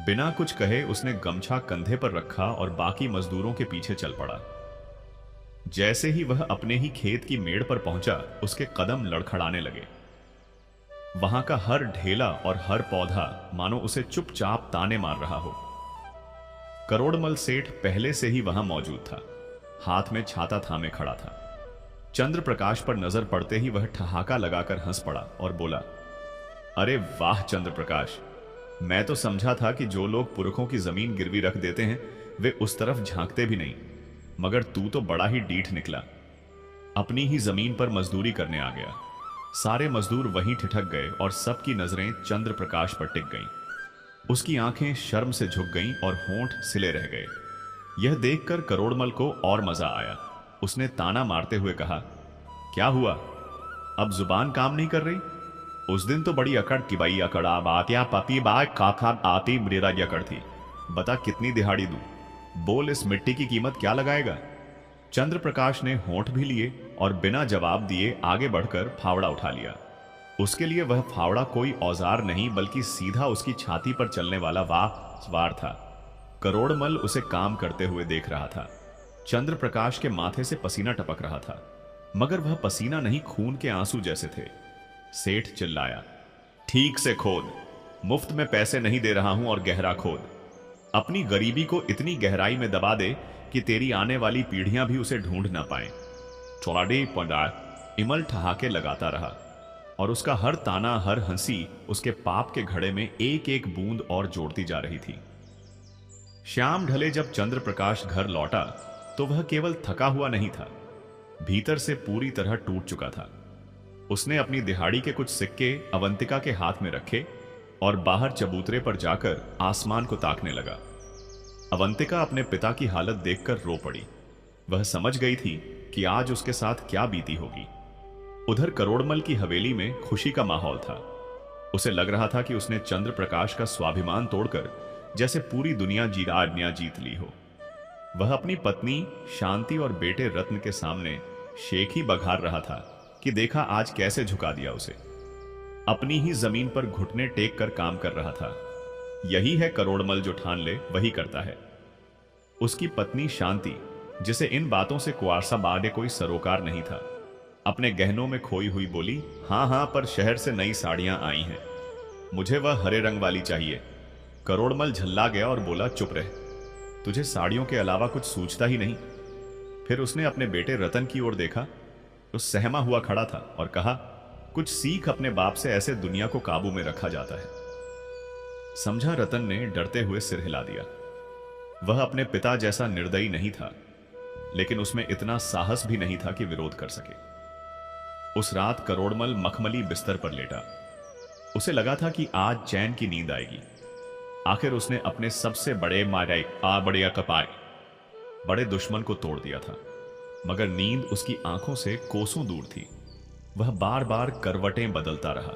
बिना कुछ कहे उसने गमछा कंधे पर रखा और बाकी मजदूरों के पीछे चल पड़ा। जैसे ही वह अपने ही खेत की मेड़ पर पहुंचा, उसके कदम लड़खड़ाने लगे। वहां का हर ढेला और हर पौधा मानो उसे चुपचाप ताने मार रहा हो। करोड़मल सेठ पहले से ही वहां मौजूद था, हाथ में छाता थामे खड़ा था। चंद्र प्रकाश पर नजर पड़ते ही वह ठहाका लगाकर हंस पड़ा और बोला, अरे वाह चंद्र प्रकाश, मैं तो समझा था कि जो लोग पुरखों की जमीन गिरवी रख देते हैं वे उस तरफ झांकते भी नहीं, मगर तू तो बड़ा ही डीठ निकला, अपनी ही जमीन पर मजदूरी करने आ गया। सारे मजदूर वहीं ठिठक गए और सबकी नजरें चंद्र प्रकाश पर टिक गईं। उसकी आंखें शर्म से झुक गईं और होंठ सिले रह गए। यह देखकर करोड़मल को और मजा आया। उसने ताना मारते हुए कहा, क्या हुआ, अब जुबान काम नहीं कर रही? उस दिन तो बड़ी अकड़ की बाई अकड़ा बात्या पपी बा काका आती मृरा अकड़ थी, बता कितनी दिहाड़ी दूं? बोल, इस मिट्टी की कीमत क्या लगाएगा? चंद्र प्रकाश ने होंठ भी लिए और बिना जवाब दिए आगे बढ़कर फावड़ा उठा लिया। उसके लिए वह फावड़ा कोई औजार नहीं बल्कि सीधा उसकी छाती पर चलने वाला वार था। करोड़मल उसे काम करते हुए देख रहा था। चंद्र प्रकाश के माथे से पसीना टपक रहा था, मगर वह पसीना नहीं, खून के आंसू जैसे थे। सेठ चिल्लाया, ठीक से खोद, मुफ्त में पैसे नहीं दे रहा हूं और गहरा खोद। अपनी गरीबी को इतनी गहराई में दबा दे कि तेरी आने वाली पीढ़ियां भी उसे ढूंढ ना पाएं। चौड़े पंडा इमल ठहाके लगाता रहा और उसका हर ताना, हर हंसी उसके पाप के घड़े में एक एक बूंद और जोड़ती जा रही थी। शाम ढले जब चंद्र प्रकाश घर लौटा तो वह केवल थका हुआ नहीं था, भीतर से पूरी तरह टूट चुका था। उसने अपनी दिहाड़ी के कुछ सिक्के अवंतिका के हाथ में रखे और बाहर चबूतरे पर जाकर आसमान को ताकने लगा। अवंतिका अपने पिता की हालत देखकर रो पड़ी। वह समझ गई थी कि आज उसके साथ क्या बीती होगी। उधर करोड़मल की हवेली में खुशी का माहौल था। उसे लग रहा था कि उसने चंद्र प्रकाश का स्वाभिमान तोड़कर जैसे पूरी दुनिया जीत ली हो। वह अपनी पत्नी शांति और बेटे रत्न के सामने शेख ही बघार रहा था कि देखा आज कैसे झुका दिया उसे। अपनी ही जमीन पर घुटने टेक कर काम कर रहा था। यही है करोड़मल, जो ठान ले वही करता है। उसकी पत्नी शांति, जिसे इन बातों से कुआरसा बाडे कोई सरोकार नहीं था, अपने गहनों में खोई हुई बोली, हाँ, पर शहर से नई साड़ियां आई हैं, मुझे वह हरे रंग वाली चाहिए। करोड़मल झल्ला गया और बोला, चुप रह, तुझे साड़ियों के अलावा कुछ सूझता ही नहीं। फिर उसने अपने बेटे रतन की ओर देखा, तो सहमा हुआ खड़ा था और कहा, कुछ सीख, अपने बाप से ऐसे दुनिया को काबू में रखा जाता है। समझा रतन ने डरते हुए सिर हिला दिया। वह अपने पिता जैसा निर्दयी नहीं था, लेकिन उसमें इतना साहस भी नहीं था कि विरोध कर सके। उस रात करोड़मल मखमली बिस्तर पर लेटा। उसे लगा था कि आज चैन की नींद आएगी। आखिर उसने अपने सबसे बड़े मारे बड़े कपाए बड़े दुश्मन को तोड़ दिया था, मगर नींद उसकी आंखों से कोसों दूर थी। वह बार बार करवटें बदलता रहा।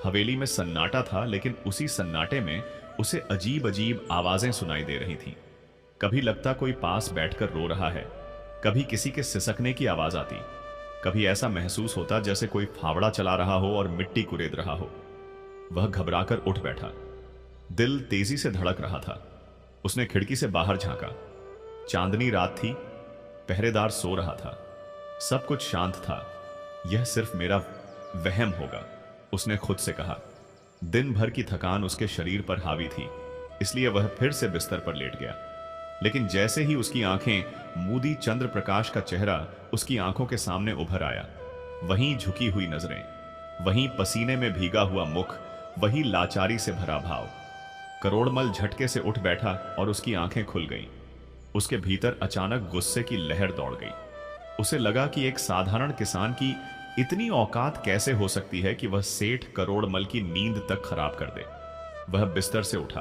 हवेली में सन्नाटा था, लेकिन उसी सन्नाटे में उसे अजीब अजीब आवाजें सुनाई दे रही थीं। कभी लगता कोई पास बैठकर रो रहा है, कभी किसी के सिसकने की आवाज आती, कभी ऐसा महसूस होता जैसे कोई फावड़ा चला रहा हो और मिट्टी कुरेद रहा हो। वह घबराकर उठ बैठा। दिल तेजी से धड़क रहा था। उसने खिड़की से बाहर झांका। चांदनी रात थी, पहरेदार सो रहा था, सब कुछ शांत था। यह सिर्फ मेरा वहम होगा, उसने खुद से कहा। दिन भर की थकान उसके शरीर पर हावी थी, इसलिए वह फिर से बिस्तर पर लेट गया। लेकिन जैसे ही उसकी आंखें मूदी चंद्र प्रकाश का चेहरा उसकी आंखों के सामने उभर आया, वहीं झुकी हुई नजरें, वहीं पसीने में भीगा हुआ मुख, वही लाचारी से भरा भाव। करोड़मल झटके से उठ बैठा और उसकी आंखें खुल गईं। उसके भीतर अचानक गुस्से की लहर दौड़ गई। उसे लगा कि एक साधारण किसान की इतनी औकात कैसे हो सकती है कि वह सेठ करोड़मल की नींद तक खराब कर दे। वह बिस्तर से उठा,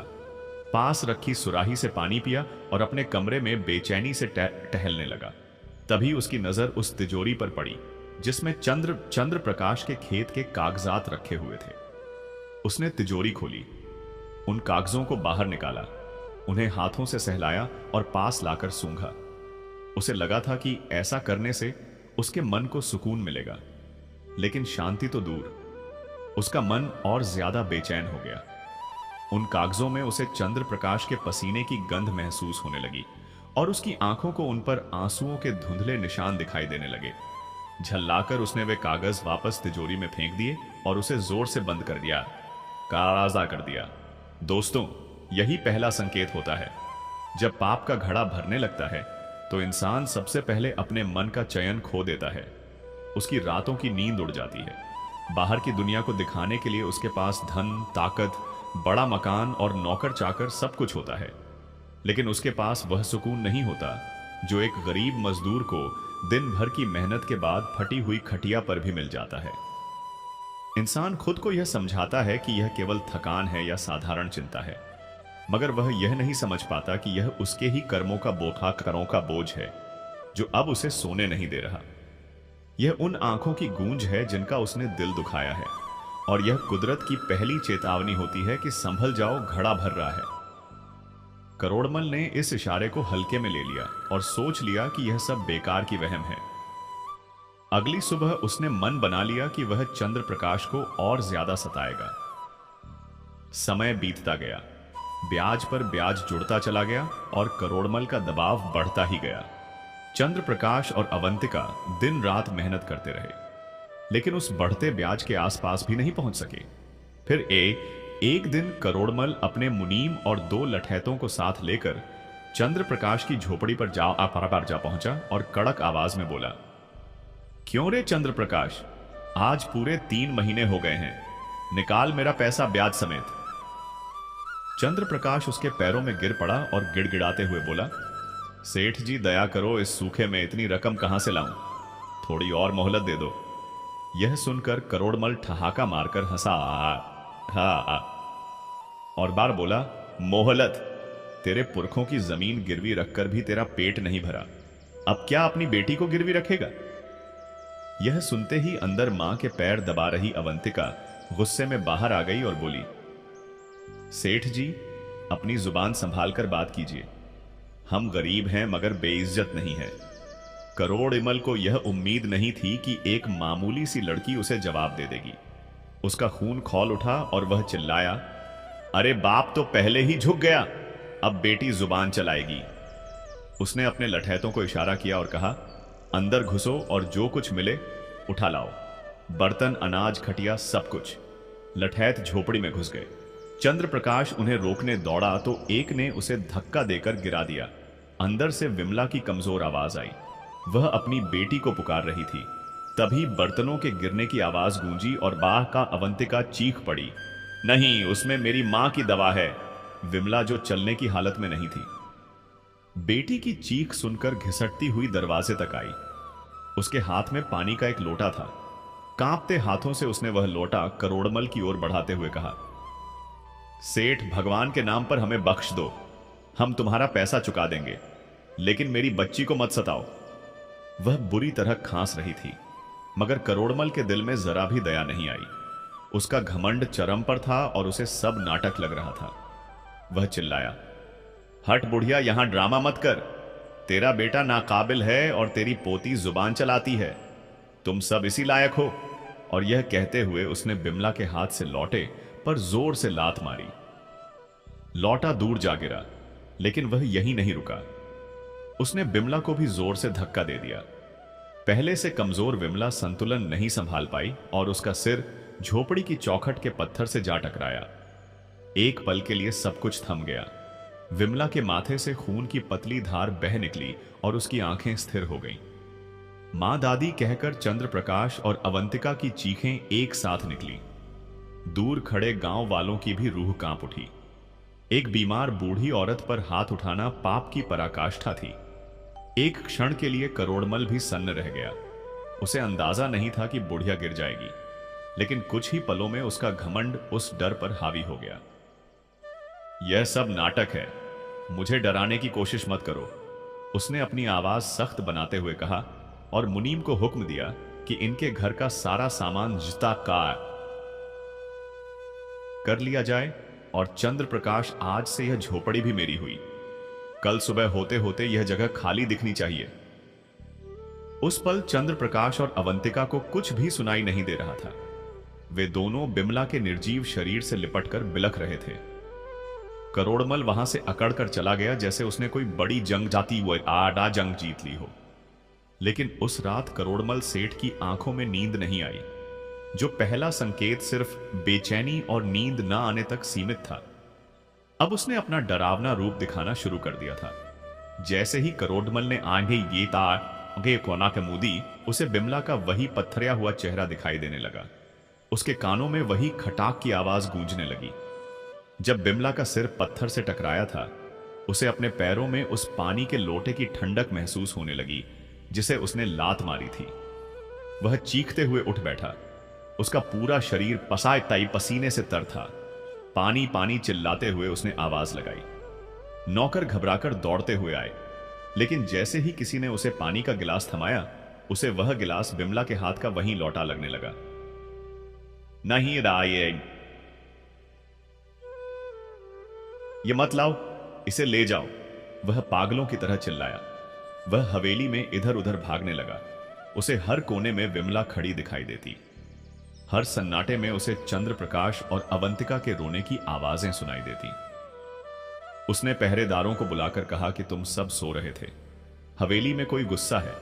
पास रखी सुराही से पानी पिया और अपने कमरे में बेचैनी से टहलने लगा। तभी उसकी नजर उस तिजोरी पर पड़ी जिसमें चंद्र प्रकाश के खेत के कागजात रखे हुए थे। उसने तिजोरी खोली, उन कागजों को बाहर निकाला, उन्हें हाथों से सहलाया और पास लाकर सूंघा। उसे लगा था कि ऐसा करने से उसके मन को सुकून मिलेगा, लेकिन शांति तो दूर, उसका मन और ज्यादा बेचैन हो गया। उन कागजों में उसे चंद्र प्रकाश के पसीने की गंध महसूस होने लगी और उसकी आंखों को उन पर आंसुओं के धुंधले निशान दिखाई देने लगे। झल्लाकर उसने वे कागज वापस तिजोरी में फेंक दिए और उसे जोर से बंद कर दिया, काराजा कर दिया। दोस्तों, यही पहला संकेत होता है। जब पाप का घड़ा भरने लगता है तो इंसान सबसे पहले अपने मन का चयन खो देता है। उसकी रातों की नींद उड़ जाती है। बाहर की दुनिया को दिखाने के लिए उसके पास धन, ताकत, बड़ा मकान और नौकर चाकर सब कुछ होता है, लेकिन उसके पास वह सुकून नहीं होता जो एक गरीब मजदूर को दिन भर की मेहनत के बाद फटी हुई खटिया पर भी मिल जाता है। इंसान खुद को यह समझाता है कि यह केवल थकान है या साधारण चिंता है, मगर वह यह नहीं समझ पाता कि यह उसके ही कर्मों का बोझ है जो अब उसे सोने नहीं दे रहा। यह उन आंखों की गूंज है जिनका उसने दिल दुखाया है, और यह कुदरत की पहली चेतावनी होती है कि संभल जाओ, घड़ा भर रहा है। करोड़मल ने इस इशारे को हल्के में ले लिया और सोच लिया कि यह सब बेकार की वहम है। अगली सुबह उसने मन बना लिया कि वह चंद्र प्रकाश को और ज्यादा सताएगा। समय बीतता गया, ब्याज पर ब्याज जुड़ता चला गया और करोड़मल का दबाव बढ़ता ही गया। चंद्र प्रकाश और अवंतिका दिन रात मेहनत करते रहे, लेकिन उस बढ़ते ब्याज के आसपास भी नहीं पहुंच सके। फिर एक दिन करोड़मल अपने मुनीम और 2 लठैतों को साथ लेकर चंद्र प्रकाश की झोपड़ी पर जा पहुंचा और कड़क आवाज में बोला, क्यों रे चंद्र प्रकाश, आज पूरे 3 महीने हो गए हैं, निकाल मेरा पैसा ब्याज समेत। चंद्र प्रकाश उसके पैरों में गिर पड़ा और गिड़गिड़ाते हुए बोला, सेठ जी दया करो, इस सूखे में इतनी रकम कहां से लाऊं, थोड़ी और मोहलत दे दो। यह सुनकर करोड़मल ठहाका मारकर हंसा और बार बोला, मोहलत? तेरे पुरखों की जमीन गिरवी रखकर भी तेरा पेट नहीं भरा, अब क्या अपनी बेटी को गिरवी रखेगा? यह सुनते ही अंदर मां के पैर दबा रही अवंतिका गुस्से में बाहर आ गई और बोली, सेठ जी अपनी जुबान संभालकर बात कीजिए, हम गरीब हैं मगर बेइज्जत नहीं है। करोड़मल को यह उम्मीद नहीं थी कि एक मामूली सी लड़की उसे जवाब दे देगी। उसका खून खौल उठा और वह चिल्लाया, अरे बाप तो पहले ही झुक गया, अब बेटी जुबान चलाएगी। उसने अपने लठैतों को इशारा किया और कहा, अंदर घुसो और जो कुछ मिले उठा लाओ, बर्तन, अनाज, खटिया, सब कुछ। लठैत झोपड़ी में घुस गए। चंद्र प्रकाश उन्हें रोकने दौड़ा तो एक ने उसे धक्का देकर गिरा दिया। अंदर से विमला की कमजोर आवाज आई, वह अपनी बेटी को पुकार रही थी। तभी बर्तनों के गिरने की आवाज गूंजी और बाह का अवंतिका चीख पड़ी, नहीं, उसमें मेरी मां की दवा है। विमला जो चलने की हालत में नहीं थी। बेटी की चीख सुनकर घिसटती हुई दरवाजे तक आई। उसके हाथ में पानी का एक लोटा था। कांपते हाथों से उसने वह लोटा करोड़मल की ओर बढ़ाते हुए कहा, सेठ, भगवान के नाम पर हमें बख्श दो, हम तुम्हारा पैसा चुका देंगे, लेकिन मेरी बच्ची को मत सताओ। वह बुरी तरह खांस रही थी, मगर करोड़मल के दिल में जरा भी दया नहीं आई। उसका घमंड चरम पर था और उसे सब नाटक लग रहा था। वह चिल्लाया, हट बुढ़िया, यहां ड्रामा मत कर। तेरा बेटा नाकाबिल है और तेरी पोती जुबान चलाती है। तुम सब इसी लायक हो। और यह कहते हुए उसने बिमला के हाथ से लौटे पर जोर से लात मारी। लौटा दूर जा गिरा, लेकिन वह यहीं नहीं रुका। उसने बिमला को भी जोर से धक्का दे दिया। पहले से कमजोर विमला संतुलन नहीं संभाल पाई और उसका सिर झोपड़ी की चौखट के पत्थर से जा टकराया। एक पल के लिए सब कुछ थम गया। विमला के माथे से खून की पतली धार बह निकली और उसकी आंखें स्थिर हो गईं। मां दादी कहकर चंद्र प्रकाश और अवंतिका की चीखें एक साथ निकली। दूर खड़े गांव वालों की भी रूह कांप उठी। एक बीमार बूढ़ी औरत पर हाथ उठाना पाप की पराकाष्ठा थी। एक क्षण के लिए करोड़मल भी सन्न रह गया। उसे अंदाजा नहीं था कि बुढ़िया गिर जाएगी, लेकिन कुछ ही पलों में उसका घमंड उस डर पर हावी हो गया। यह सब नाटक है, मुझे डराने की कोशिश मत करो, उसने अपनी आवाज सख्त बनाते हुए कहा और मुनीम को हुक्म दिया कि इनके घर का सारा सामान जिता कर लिया जाए और चंद्र प्रकाश, आज से यह झोपड़ी भी मेरी हुई। कल सुबह होते होते यह जगह खाली दिखनी चाहिए। उस पल चंद्र प्रकाश और अवंतिका को कुछ भी सुनाई नहीं दे रहा था। वे दोनों बिमला के निर्जीव शरीर से लिपटकर बिलख रहे थे। करोड़मल वहां से अकड़कर चला गया जैसे उसने कोई बड़ी जंग जाती हुई आड़ा जंग जीत ली हो। लेकिन उस रात करोड़मल सेठ की आंखों में नींद नहीं आई। जो पहला संकेत सिर्फ बेचैनी और नींद न आने तक सीमित था, अब उसने अपना डरावना रूप दिखाना शुरू कर दिया था। जैसे ही करोड़मल ने आगे कोना के मुदी, उसे बिमला का वही पत्थरिया हुआ चेहरा दिखाई देने लगा। उसके कानों में वही खटाक की आवाज गूंजने लगी। जब बिमला का सिर पत्थर से टकराया था, उसे अपने पैरों में उस पानी के लोटे की ठंडक महसूस होने लगी जिसे उसने लात मारी थी। वह चीखते हुए उठ बैठा। उसका पूरा शरीर पसाए ताई पसीने से तर था। पानी पानी चिल्लाते हुए उसने आवाज लगाई। नौकर घबराकर दौड़ते हुए आए, लेकिन जैसे ही किसी ने उसे पानी का गिलास थमाया, उसे वह गिलास बिमला के हाथ का वहीं लौटा लगने लगा। नहीं राये, ये मत लाओ, इसे ले जाओ, वह पागलों की तरह चिल्लाया। वह हवेली में इधर उधर भागने लगा। उसे हर कोने में विमला खड़ी दिखाई देती। हर सन्नाटे में उसे चंद्र प्रकाश और अवंतिका के रोने की आवाजें सुनाई देती। उसने पहरेदारों को बुलाकर कहा कि तुम सब सो रहे थे, हवेली में कोई गुस्सा है,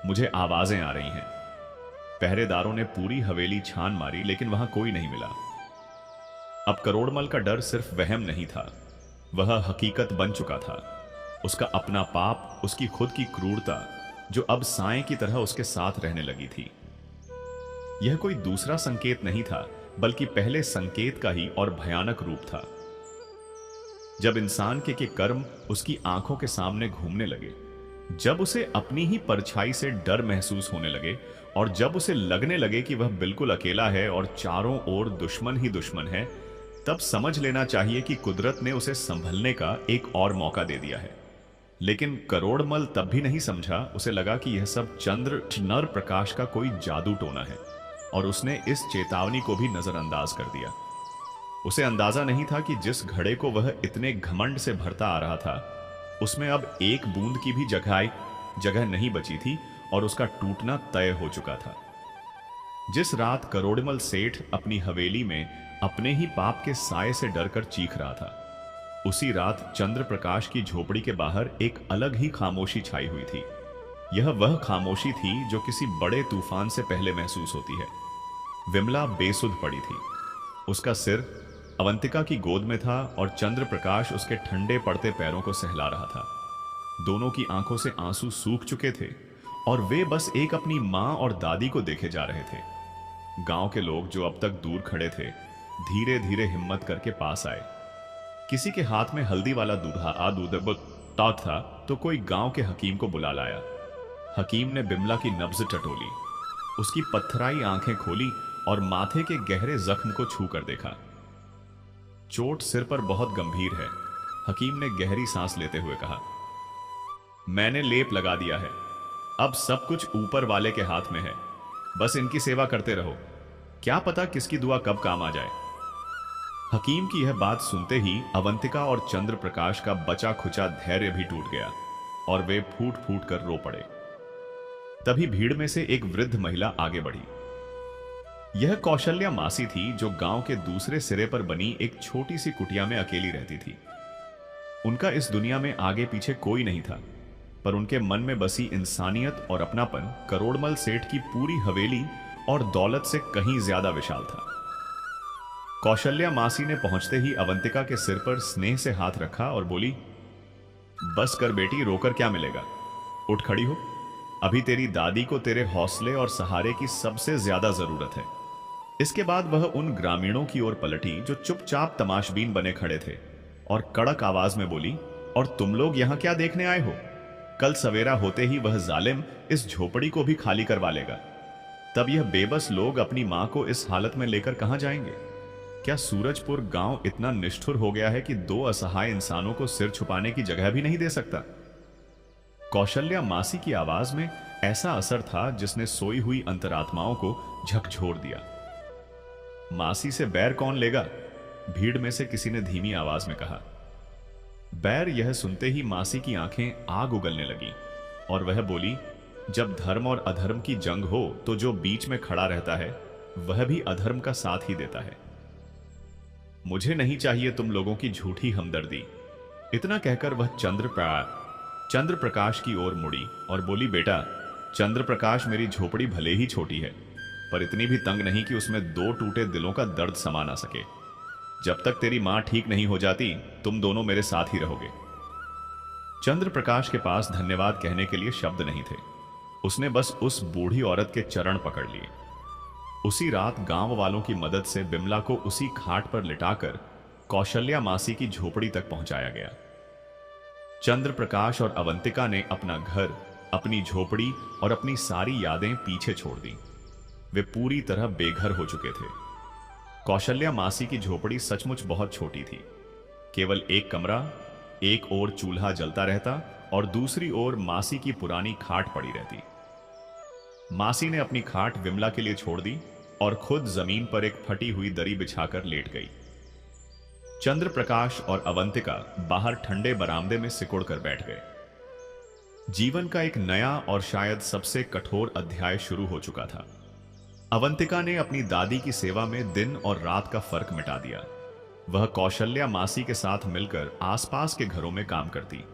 मुझे आवाजें आ रही हैं। पहरेदारों ने पूरी हवेली छान मारी, लेकिन वहां कोई नहीं मिला। अब करोड़मल का डर सिर्फ वहम नहीं था, वह हकीकत बन चुका था। उसका अपना पाप, उसकी खुद की क्रूरता, जो अब साएं की तरह उसके साथ रहने लगी थी। यह कोई दूसरा संकेत नहीं था, बल्कि पहले संकेत का ही और भयानक रूप था। जब इंसान के कर्म उसकी आंखों के सामने घूमने लगे, जब उसे अपनी ही परछाई से डर महसूस होने लगे और जब उसे लगने लगे कि वह बिल्कुल अकेला है और चारों ओर दुश्मन ही दुश्मन है, तब समझ लेना चाहिए कि कुदरत ने उसे संभलने का एक और मौका दे दिया है। लेकिन करोड़मल तब भी नहीं समझा। उसे लगा कि यह सब चंद्र नर प्रकाश का कोई जादू टोना है और उसने इस चेतावनी को भी नजरअंदाज कर दिया। उसे अंदाजा नहीं था कि जिस घड़े को वह इतने घमंड से भरता आ रहा था, उसमें अब एक बूंद की भी जगह नहीं बची थी और उसका टूटना तय हो चुका था। जिस रात करोड़मल सेठ अपनी हवेली में अपने ही पाप के साए से डरकर चीख रहा था, उसी रात चंद्र प्रकाश की झोपड़ी के बाहर एक अलग ही खामोशी छाई हुई थी। यह वह खामोशी थी जो किसी बड़े तूफान से पहले महसूस होती है। विमला बेसुध पड़ी थी। उसका सिर अवंतिका की गोद में था और चंद्र प्रकाश उसके ठंडे पड़ते पैरों को सहला रहा था। दोनों की आंखों से आंसू सूख चुके थे और वे बस एक अपनी मां और दादी को देखे जा रहे थे। गांव के लोग जो अब तक दूर खड़े थे, धीरे धीरे हिम्मत करके पास आए। किसी के हाथ में हल्दी वाला दूध था तो कोई गांव के हकीम को बुला लाया। हकीम ने बिमला की नब्ज टटोली, उसकी पत्थराई आंखें खोली और माथे के गहरे जख्म को छू कर देखा। चोट सिर पर बहुत गंभीर है। हकीम ने गहरी सांस लेते हुए कहा। मैंने लेप लगा दिया है, अब सब कुछ ऊपर वाले के हाथ में है। बस इनकी सेवा करते रहो, क्या पता किसकी दुआ कब काम आ जाए। हकीम की यह बात सुनते ही अवंतिका और चंद्र प्रकाश का बचा खुचा धैर्य भी टूट गया और वे फूट फूट कर रो पड़े। तभी भीड़ में से एक वृद्ध महिला आगे बढ़ी। यह कौशल्या मासी थी, जो गांव के दूसरे सिरे पर बनी एक छोटी सी कुटिया में अकेली रहती थी। उनका इस दुनिया में आगे पीछे कोई नहीं था, पर उनके मन में बसी इंसानियत और अपनापन करोड़मल सेठ की पूरी हवेली और दौलत से कहीं ज्यादा विशाल था। कौशल्या मासी ने पहुंचते ही अवंतिका के सिर पर स्नेह से हाथ रखा और बोली, बस कर बेटी, रोकर क्या मिलेगा, उठ खड़ी हो। अभी तेरी दादी को तेरे हौसले और सहारे की सबसे ज्यादा जरूरत है। इसके बाद वह उन ग्रामीणों की ओर पलटी जो चुपचाप तमाशबीन बने खड़े थे और कड़क आवाज में बोली, और तुम लोग यहां क्या देखने आए हो? कल सवेरा होते ही वह जालिम इस झोपड़ी को भी खाली करवा लेगा। तब यह बेबस लोग अपनी मां को इस हालत में लेकर कहां जाएंगे? क्या सूरजपुर गांव इतना निष्ठुर हो गया है कि दो असहाय इंसानों को सिर छुपाने की जगह भी नहीं दे सकता? कौशल्या मासी की आवाज में ऐसा असर था जिसने सोई हुई अंतरात्माओं को झकझोर दिया। मासी से बैर कौन लेगा? भीड़ में से किसी ने धीमी आवाज में कहा। बैर यह सुनते ही मासी की आंखें आग उगलने लगी और वह बोली, जब धर्म और अधर्म की जंग हो तो जो बीच में खड़ा रहता है वह भी अधर्म का साथ ही देता है। मुझे नहीं चाहिए तुम लोगों की झूठी हमदर्दी। इतना कहकर वह चंद्र प्रकाश की ओर मुड़ी और बोली, बेटा, चंद्र प्रकाश, मेरी झोपड़ी भले ही छोटी है, पर इतनी भी तंग नहीं कि उसमें दो टूटे दिलों का दर्द समा ना सके। जब तक तेरी मां ठीक नहीं हो जाती तुम दोनों मेरे साथ ही रहोगे। चंद्र प्रकाश के पास धन्यवाद कहने के लिए शब्द नहीं थे। उसने बस उस बूढ़ी औरत के चरण पकड़ लिए। उसी रात गांव वालों की मदद से बिमला को उसी खाट पर लिटाकर कौशल्या मासी की झोपड़ी तक पहुंचाया गया। चंद्र प्रकाश और अवंतिका ने अपना घर, अपनी झोपड़ी और अपनी सारी यादें पीछे छोड़ दी। वे पूरी तरह बेघर हो चुके थे। कौशल्या मासी की झोपड़ी सचमुच बहुत छोटी थी। केवल एक कमरा, एक ओर चूल्हा जलता रहता और दूसरी ओर मासी की पुरानी खाट पड़ी रहती। मासी ने अपनी खाट विमला के लिए छोड़ दी और खुद जमीन पर एक फटी हुई दरी बिछाकर लेट गई। चंद्र प्रकाश और अवंतिका बाहर ठंडे बरामदे में सिकुड़ कर बैठ गए। जीवन का एक नया और शायद सबसे कठोर अध्याय शुरू हो चुका था। अवंतिका ने अपनी दादी की सेवा में दिन और रात का फर्क मिटा दिया। वह कौशल्या मासी के साथ मिलकर आसपास के घरों में काम करती,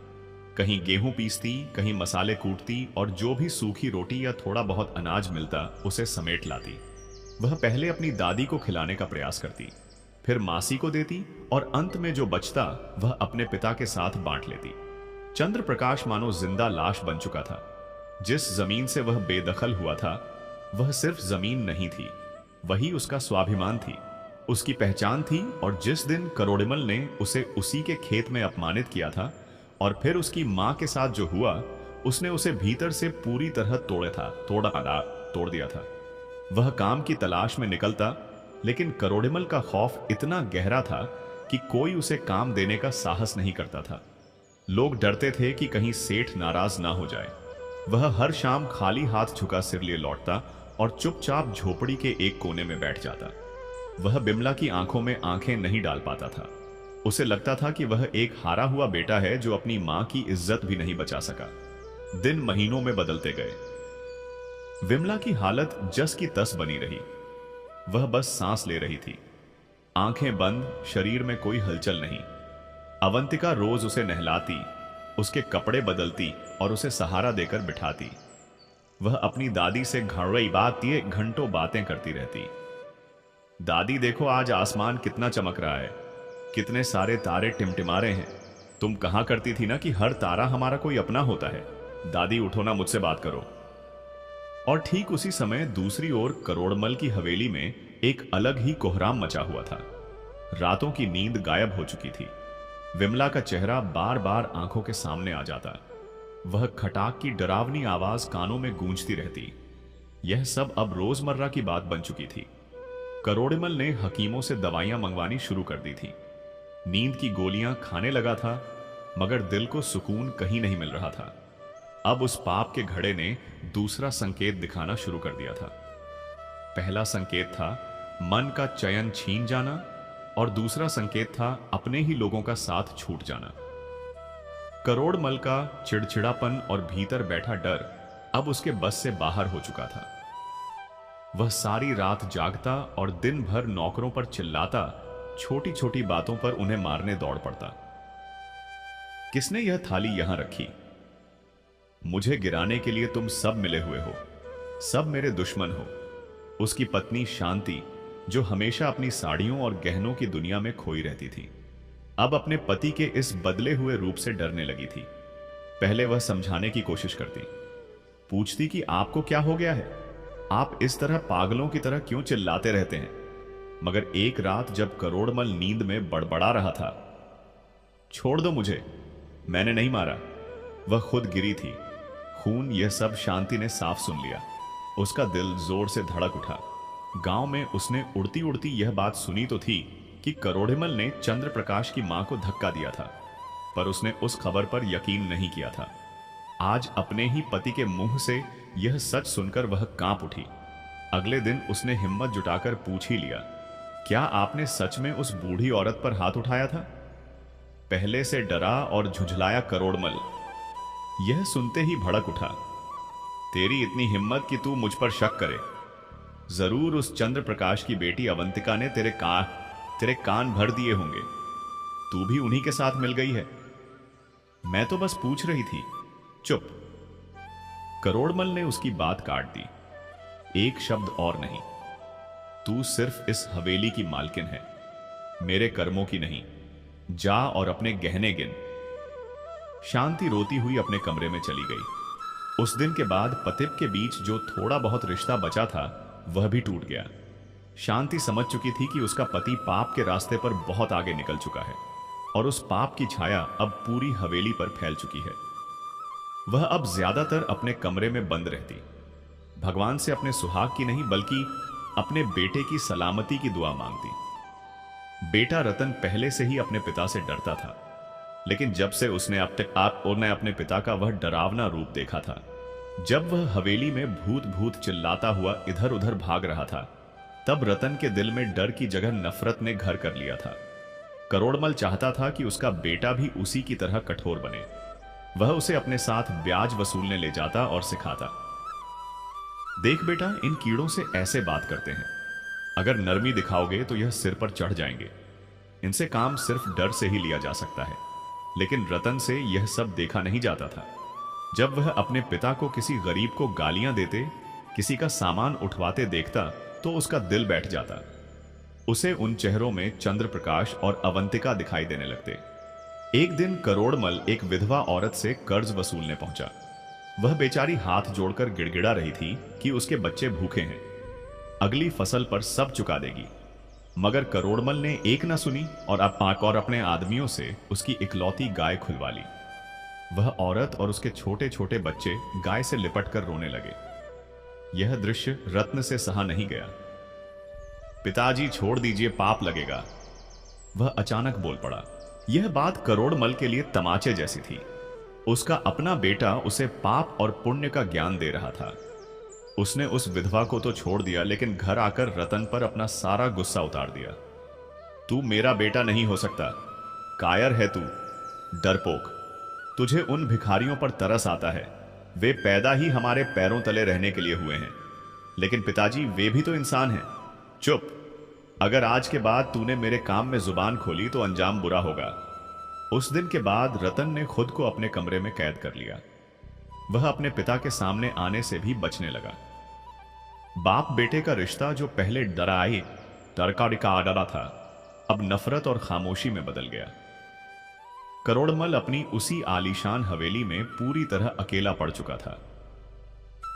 कहीं गेहूं पीसती, कहीं मसाले कूटती और जो भी सूखी रोटी या थोड़ा बहुत अनाज मिलता उसे समेट लाती। वह पहले अपनी दादी को खिलाने का प्रयास करती, फिर मासी को देती और अंत में जो बचता वह अपने पिता के साथ बांट लेती। चंद्र प्रकाश मानो जिंदा लाश बन चुका था। जिस जमीन से वह बेदखल हुआ था वह सिर्फ जमीन नहीं थी, वही उसका स्वाभिमान थी, उसकी पहचान थी। और जिस दिन करोड़िमल ने उसे उसी के खेत में अपमानित किया था और फिर उसकी मां के साथ जो हुआ, उसने उसे भीतर से पूरी तरह तोड़ दिया था। वह काम की तलाश में निकलता, लेकिन करोड़िमल का खौफ इतना गहरा था कि कोई उसे काम देने का साहस नहीं करता था। लोग डरते थे कि कहीं सेठ नाराज ना हो जाए। वह हर शाम खाली हाथ झुका सिर लिए लौटता और चुपचाप झोपड़ी के एक कोने में बैठ जाता। वह बिमला की आंखों में आंखें नहीं डाल पाता था। उसे लगता था कि वह एक हारा हुआ बेटा है जो अपनी मां की इज्जत भी नहीं बचा सका। दिन महीनों में बदलते गए। विमला की हालत जस की तस बनी रही। वह बस सांस ले रही थी, आंखें बंद, शरीर में कोई हलचल नहीं। अवंतिका रोज उसे नहलाती, उसके कपड़े बदलती और उसे सहारा देकर बिठाती। वह अपनी दादी से घड़ई बात दिए घंटों बातें करती रहती। दादी देखो, आज आसमान कितना चमक रहा है, कितने सारे तारे टिमटिमा रहे हैं। तुम कहा करती थी ना कि हर तारा हमारा कोई अपना होता है। दादी उठो ना, मुझसे बात करो। और ठीक उसी समय दूसरी ओर करोड़मल की हवेली में एक अलग ही कोहराम मचा हुआ था। रातों की नींद गायब हो चुकी थी। विमला का चेहरा बार बार आंखों के सामने आ जाता। वह खटाक की डरावनी आवाज कानों में गूंजती रहती। यह सब अब रोजमर्रा की बात बन चुकी थी। करोड़िमल ने हकीमों से दवाइयां मंगवानी शुरू कर दी थी। नींद की गोलियां खाने लगा था, मगर दिल को सुकून कहीं नहीं मिल रहा था। अब उस पाप के घड़े ने दूसरा संकेत दिखाना शुरू कर दिया था। पहला संकेत था मन का चयन छीन जाना, और दूसरा संकेत था अपने ही लोगों का साथ छूट जाना। करोड़मल का चिड़चिड़ापन और भीतर बैठा डर अब उसके बस से बाहर हो चुका था। वह सारी रात जागता और दिन भर नौकरों पर चिल्लाता, छोटी छोटी बातों पर उन्हें मारने दौड़ पड़ता। किसने यह थाली यहां रखी? मुझे गिराने के लिए तुम सब मिले हुए हो, सब मेरे दुश्मन हो। उसकी पत्नी शांति, जो हमेशा अपनी साड़ियों और गहनों की दुनिया में खोई रहती थी, अब अपने पति के इस बदले हुए रूप से डरने लगी थी। पहले वह समझाने की कोशिश करती, पूछती कि आपको क्या हो गया है, आप इस तरह पागलों की तरह क्यों चिल्लाते रहते हैं। मगर एक रात जब करोड़मल नींद में बड़बड़ा रहा था, छोड़ दो मुझे, मैंने नहीं मारा, वह खुद गिरी थी। खून, यह सब शांति ने साफ सुन लिया। उसका दिल जोर से धड़क उठा। गांव में उसने उड़ती उड़ती यह बात सुनी तो थी कि करोड़मल ने चंद्र प्रकाश की मां को धक्का दिया था, पर उसने उस खबर पर यकीन नहीं किया था। आज अपने ही पति के मुंह से यह सच सुनकर वह कांप उठी। अगले दिन उसने हिम्मत जुटाकर पूछ ही लिया, क्या आपने सच में उस बूढ़ी औरत पर हाथ उठाया था? पहले से डरा और झुंझलाया करोड़मल यह सुनते ही भड़क उठा, तेरी इतनी हिम्मत कि तू मुझ पर शक करे। जरूर उस चंद्र प्रकाश की बेटी अवंतिका ने तेरे कान भर दिए होंगे। तू भी उन्हीं के साथ मिल गई है। मैं तो बस पूछ रही थी। चुप। करोड़मल ने उसकी बात काट दी। एक शब्द और नहीं। तू सिर्फ इस हवेली की मालकिन है, मेरे कर्मों की नहीं। जा और अपने गहने गिन। शांति रोती हुई अपने कमरे में चली गई। उस दिन के बाद पतिप के बीच जो थोड़ा बहुत रिश्ता बचा था वह भी टूट गया। शांति समझ चुकी थी कि उसका पति पाप के रास्ते पर बहुत आगे निकल चुका है और उस पाप की छाया अब पूरी हवेली पर फैल चुकी है। वह अब ज्यादातर अपने कमरे में बंद रहती, भगवान से अपने सुहाग की नहीं बल्कि अपने बेटे की सलामती की दुआ मांगती। बेटा रतन पहले से ही अपने पिता से डरता था, लेकिन जब से उसने अपने पिता का वह डरावना रूप देखा था, जब वह हवेली में भूत भूत चिल्लाता हुआ इधर उधर भाग रहा था, तब रतन के दिल में डर की जगह नफरत ने घर कर लिया था। करोड़मल चाहता था कि उसका बेटा भी उसी की तरह कठोर बने। वह उसे अपने साथ ब्याज वसूलने ले जाता और सिखाता, देख बेटा, इन कीड़ों से ऐसे बात करते हैं, अगर नरमी दिखाओगे तो यह सिर पर चढ़ जाएंगे। इनसे काम सिर्फ डर से ही लिया जा सकता है। लेकिन रतन से यह सब देखा नहीं जाता था। जब वह अपने पिता को किसी गरीब को गालियां देते, किसी का सामान उठवाते देखता तो उसका दिल बैठ जाता। उसे उन चेहरों में चंद्र प्रकाश और अवंतिका दिखाई देने लगते। एक दिन करोड़मल एक विधवा औरत से कर्ज वसूलने पहुंचा। वह बेचारी हाथ जोड़कर गिड़गिड़ा रही थी कि उसके बच्चे भूखे हैं, अगली फसल पर सब चुका देगी। मगर करोड़मल ने एक न सुनी और अपने आदमियों से उसकी इकलौती गाय खुलवा ली। वह औरत और उसके छोटे छोटे बच्चे गाय से लिपटकर रोने लगे। यह दृश्य रत्न से सहा नहीं गया। पिताजी छोड़ दीजिए, पाप लगेगा, वह अचानक बोल पड़ा। यह बात करोड़मल के लिए तमाचे जैसी थी। उसका अपना बेटा उसे पाप और पुण्य का ज्ञान दे रहा था। उसने उस विधवा को तो छोड़ दिया, लेकिन घर आकर रतन पर अपना सारा गुस्सा उतार दिया। तू मेरा बेटा नहीं हो सकता, कायर है तू, डरपोक। तुझे उन भिखारियों पर तरस आता है, वे पैदा ही हमारे पैरों तले रहने के लिए हुए हैं। लेकिन पिताजी, वे भी तो इंसान हैं। चुप। अगर आज के बाद तूने मेरे काम में जुबान खोली तो अंजाम बुरा होगा। उस दिन के बाद रतन ने खुद को अपने कमरे में कैद कर लिया। वह अपने पिता के सामने आने से भी बचने लगा। बाप बेटे का रिश्ता जो पहले डरा था, अब नफरत और खामोशी में बदल गया। करोड़मल अपनी उसी आलीशान हवेली में पूरी तरह अकेला पड़ चुका था।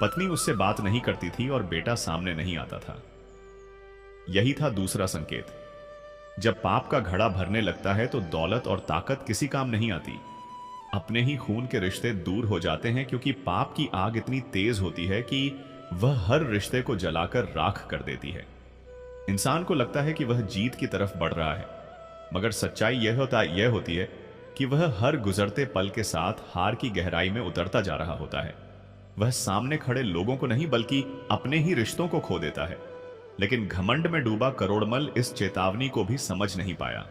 पत्नी उससे बात नहीं करती थी और बेटा सामने नहीं आता था। यही था दूसरा संकेत। जब पाप का घड़ा भरने लगता है तो दौलत और ताकत किसी काम नहीं आती। अपने ही खून के रिश्ते दूर हो जाते हैं, क्योंकि पाप की आग इतनी तेज होती है कि वह हर रिश्ते को जलाकर राख कर देती है। इंसान को लगता है कि वह जीत की तरफ बढ़ रहा है, मगर सच्चाई यह होती है कि वह हर गुजरते पल के साथ हार की गहराई में उतरता जा रहा होता है। वह सामने खड़े लोगों को नहीं बल्कि अपने ही रिश्तों को खो देता है। लेकिन घमंड में डूबा करोड़मल इस चेतावनी को भी समझ नहीं पाया।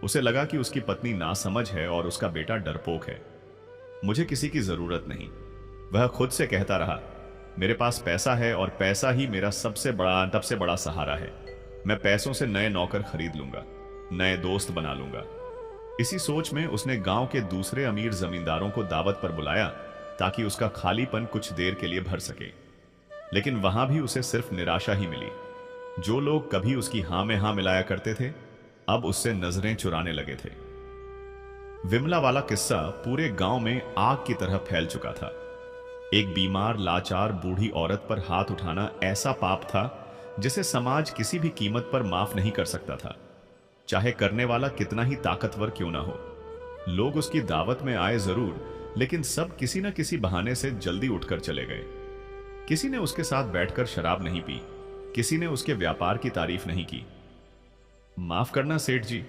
उसे लगा कि उसकी पत्नी नासमझ है और उसका बेटा डरपोक है। मुझे किसी की जरूरत नहीं, वह खुद से कहता रहा। मेरे पास पैसा है और पैसा ही मेरा सबसे बड़ा सहारा है। मैं पैसों से नए नौकर खरीद लूंगा, नए दोस्त बना लूंगा। इसी सोच में उसने गांव के दूसरे अमीर जमींदारों को दावत पर बुलाया ताकि उसका खालीपन कुछ देर के लिए भर सके। लेकिन वहां भी उसे सिर्फ निराशा ही मिली। जो लोग कभी उसकी हां में हां मिलाया करते थे, अब उससे नजरें चुराने लगे थे। विमला वाला किस्सा पूरे गांव में आग की तरह फैल चुका था। एक बीमार लाचार बूढ़ी औरत पर हाथ उठाना ऐसा पाप था जिसे समाज किसी भी कीमत पर माफ नहीं कर सकता था, चाहे करने वाला कितना ही ताकतवर क्यों ना हो। लोग उसकी दावत में आए जरूर, लेकिन सब किसी न किसी बहाने से जल्दी उठकर चले गए। किसी ने उसके साथ बैठकर शराब नहीं पी, किसी ने उसके व्यापार की तारीफ नहीं की। माफ करना सेठ जी,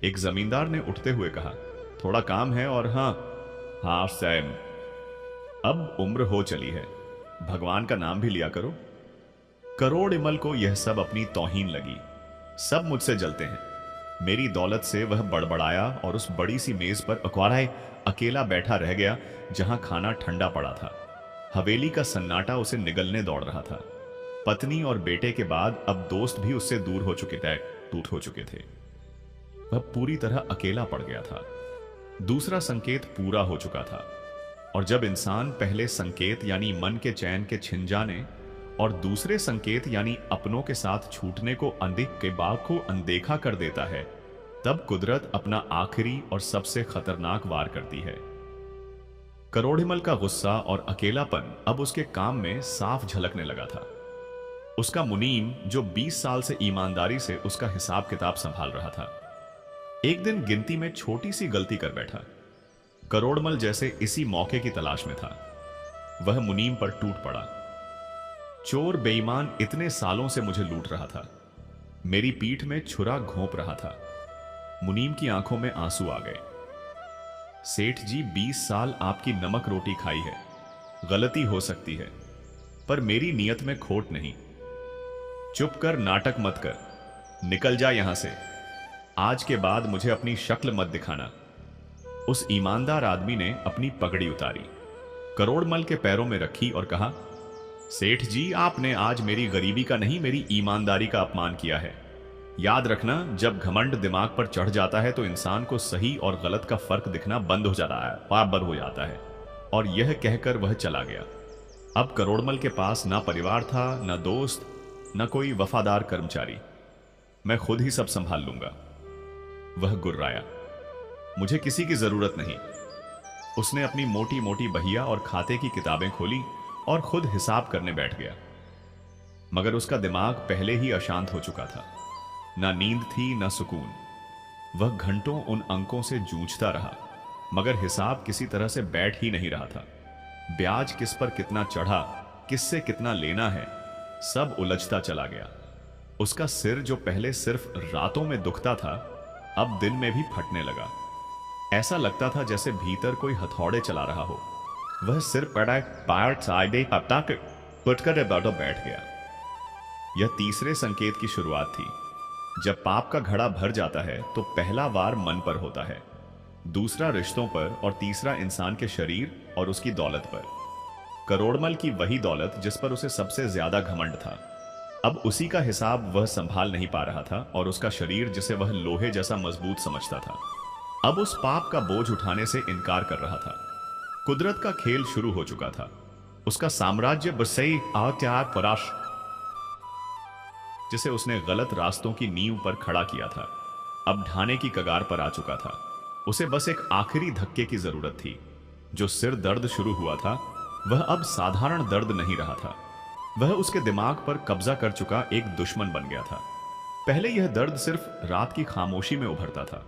एक जमींदार ने उठते हुए कहा, थोड़ा काम है और हाँ सैम, अब उम्र हो चली है, भगवान का नाम भी लिया करो। करोड़ इमल को यह सब अपनी तौहीन लगी। सब मुझसे जलते हैं। मेरी दौलत से वह बड़बड़ाया और उस बड़ी सी मेज पर अक्वाराए अकेला बैठा रह गया जहां खाना ठंडा पड़ा था। हवेली का सन्नाटा उसे निगलने दौड़ रहा था। पत्नी और बेटे के बाद अब दोस्त भी उससे दूर हो चुके थे। वह पूरी तरह अकेला पड़ गया था। दूसरा संकेत पूरा हो चुका था, और जब इंसान पहले संकेत यानी मन के चैन के छिन जाने और दूसरे संकेत यानी अपनों के साथ छूटने को अनदेखा कर देता है, तब कुदरत अपना आखिरी और सबसे खतरनाक वार करती है। करोड़िमल का गुस्सा और अकेलापन अब उसके काम में साफ झलकने लगा था। उसका मुनीम, जो 20 साल से ईमानदारी से उसका हिसाब किताब संभाल रहा था, एक दिन गिनती में छोटी सी गलती कर बैठा। करोड़मल जैसे इसी मौके की तलाश में था। वह मुनीम पर टूट पड़ा। चोर बेईमान इतने सालों से मुझे लूट रहा था, मेरी पीठ में छुरा घोंप रहा था। मुनीम की आंखों में आंसू आ गए। सेठ जी, 20 साल आपकी नमक रोटी खाई है, गलती हो सकती है, पर मेरी नियत में खोट नहीं। चुप कर, नाटक मत कर, निकल जा यहां से। आज के बाद मुझे अपनी शक्ल मत दिखाना। उस ईमानदार आदमी ने अपनी पगड़ी उतारी, करोड़मल के पैरों में रखी और कहा, सेठ जी, आपने आज मेरी गरीबी का नहीं, मेरी ईमानदारी का अपमान किया है। याद रखना, जब घमंड दिमाग पर चढ़ जाता है तो इंसान को सही और गलत का फर्क दिखना बंद हो जाता है। और यह कहकर वह चला गया। अब करोड़मल के पास ना परिवार था, ना दोस्त, ना कोई वफादार कर्मचारी। मैं खुद ही सब संभाल लूंगा। वह गुर्राया, मुझे किसी की जरूरत नहीं। उसने अपनी मोटी मोटी बहिया और खाते की किताबें खोली और खुद हिसाब करने बैठ गया। मगर उसका दिमाग पहले ही अशांत हो चुका था। ना नींद थी, ना सुकून। वह घंटों उन अंकों से जूझता रहा, मगर हिसाब किसी तरह से बैठ ही नहीं रहा था। ब्याज किस पर कितना चढ़ा, किससे कितना लेना है, सब उलझता चला गया। उसका सिर, जो पहले सिर्फ रातों में दुखता था, अब दिन में भी फटने लगा। ऐसा लगता था जैसे भीतर कोई हथौड़े चला रहा हो। वह सिर उठकर बैठ गया। यह तीसरे संकेत की शुरुआत थी। जब पाप का घड़ा भर जाता है तो पहला वार मन पर होता है, दूसरा रिश्तों पर और तीसरा इंसान के शरीर और उसकी दौलत पर। करोड़मल की वही दौलत जिस पर उसे सबसे ज्यादा घमंड था, अब उसी का हिसाब वह संभाल नहीं पा रहा था, और उसका शरीर, जिसे वह लोहे जैसा मजबूत समझता था, अब उस पाप का बोझ उठाने से इनकार कर रहा था। कुदरत का खेल शुरू हो चुका था। उसका साम्राज्य बसई त्याग पराश, जिसे उसने गलत रास्तों की नींव पर खड़ा किया था, अब ढाने की कगार पर आ चुका था। उसे बस एक आखिरी धक्के की जरूरत थी। जो सिर दर्द शुरू हुआ था, वह अब साधारण दर्द नहीं रहा था। वह उसके दिमाग पर कब्जा कर चुका एक दुश्मन बन गया था। पहले यह दर्द सिर्फ रात की खामोशी में उभरता था,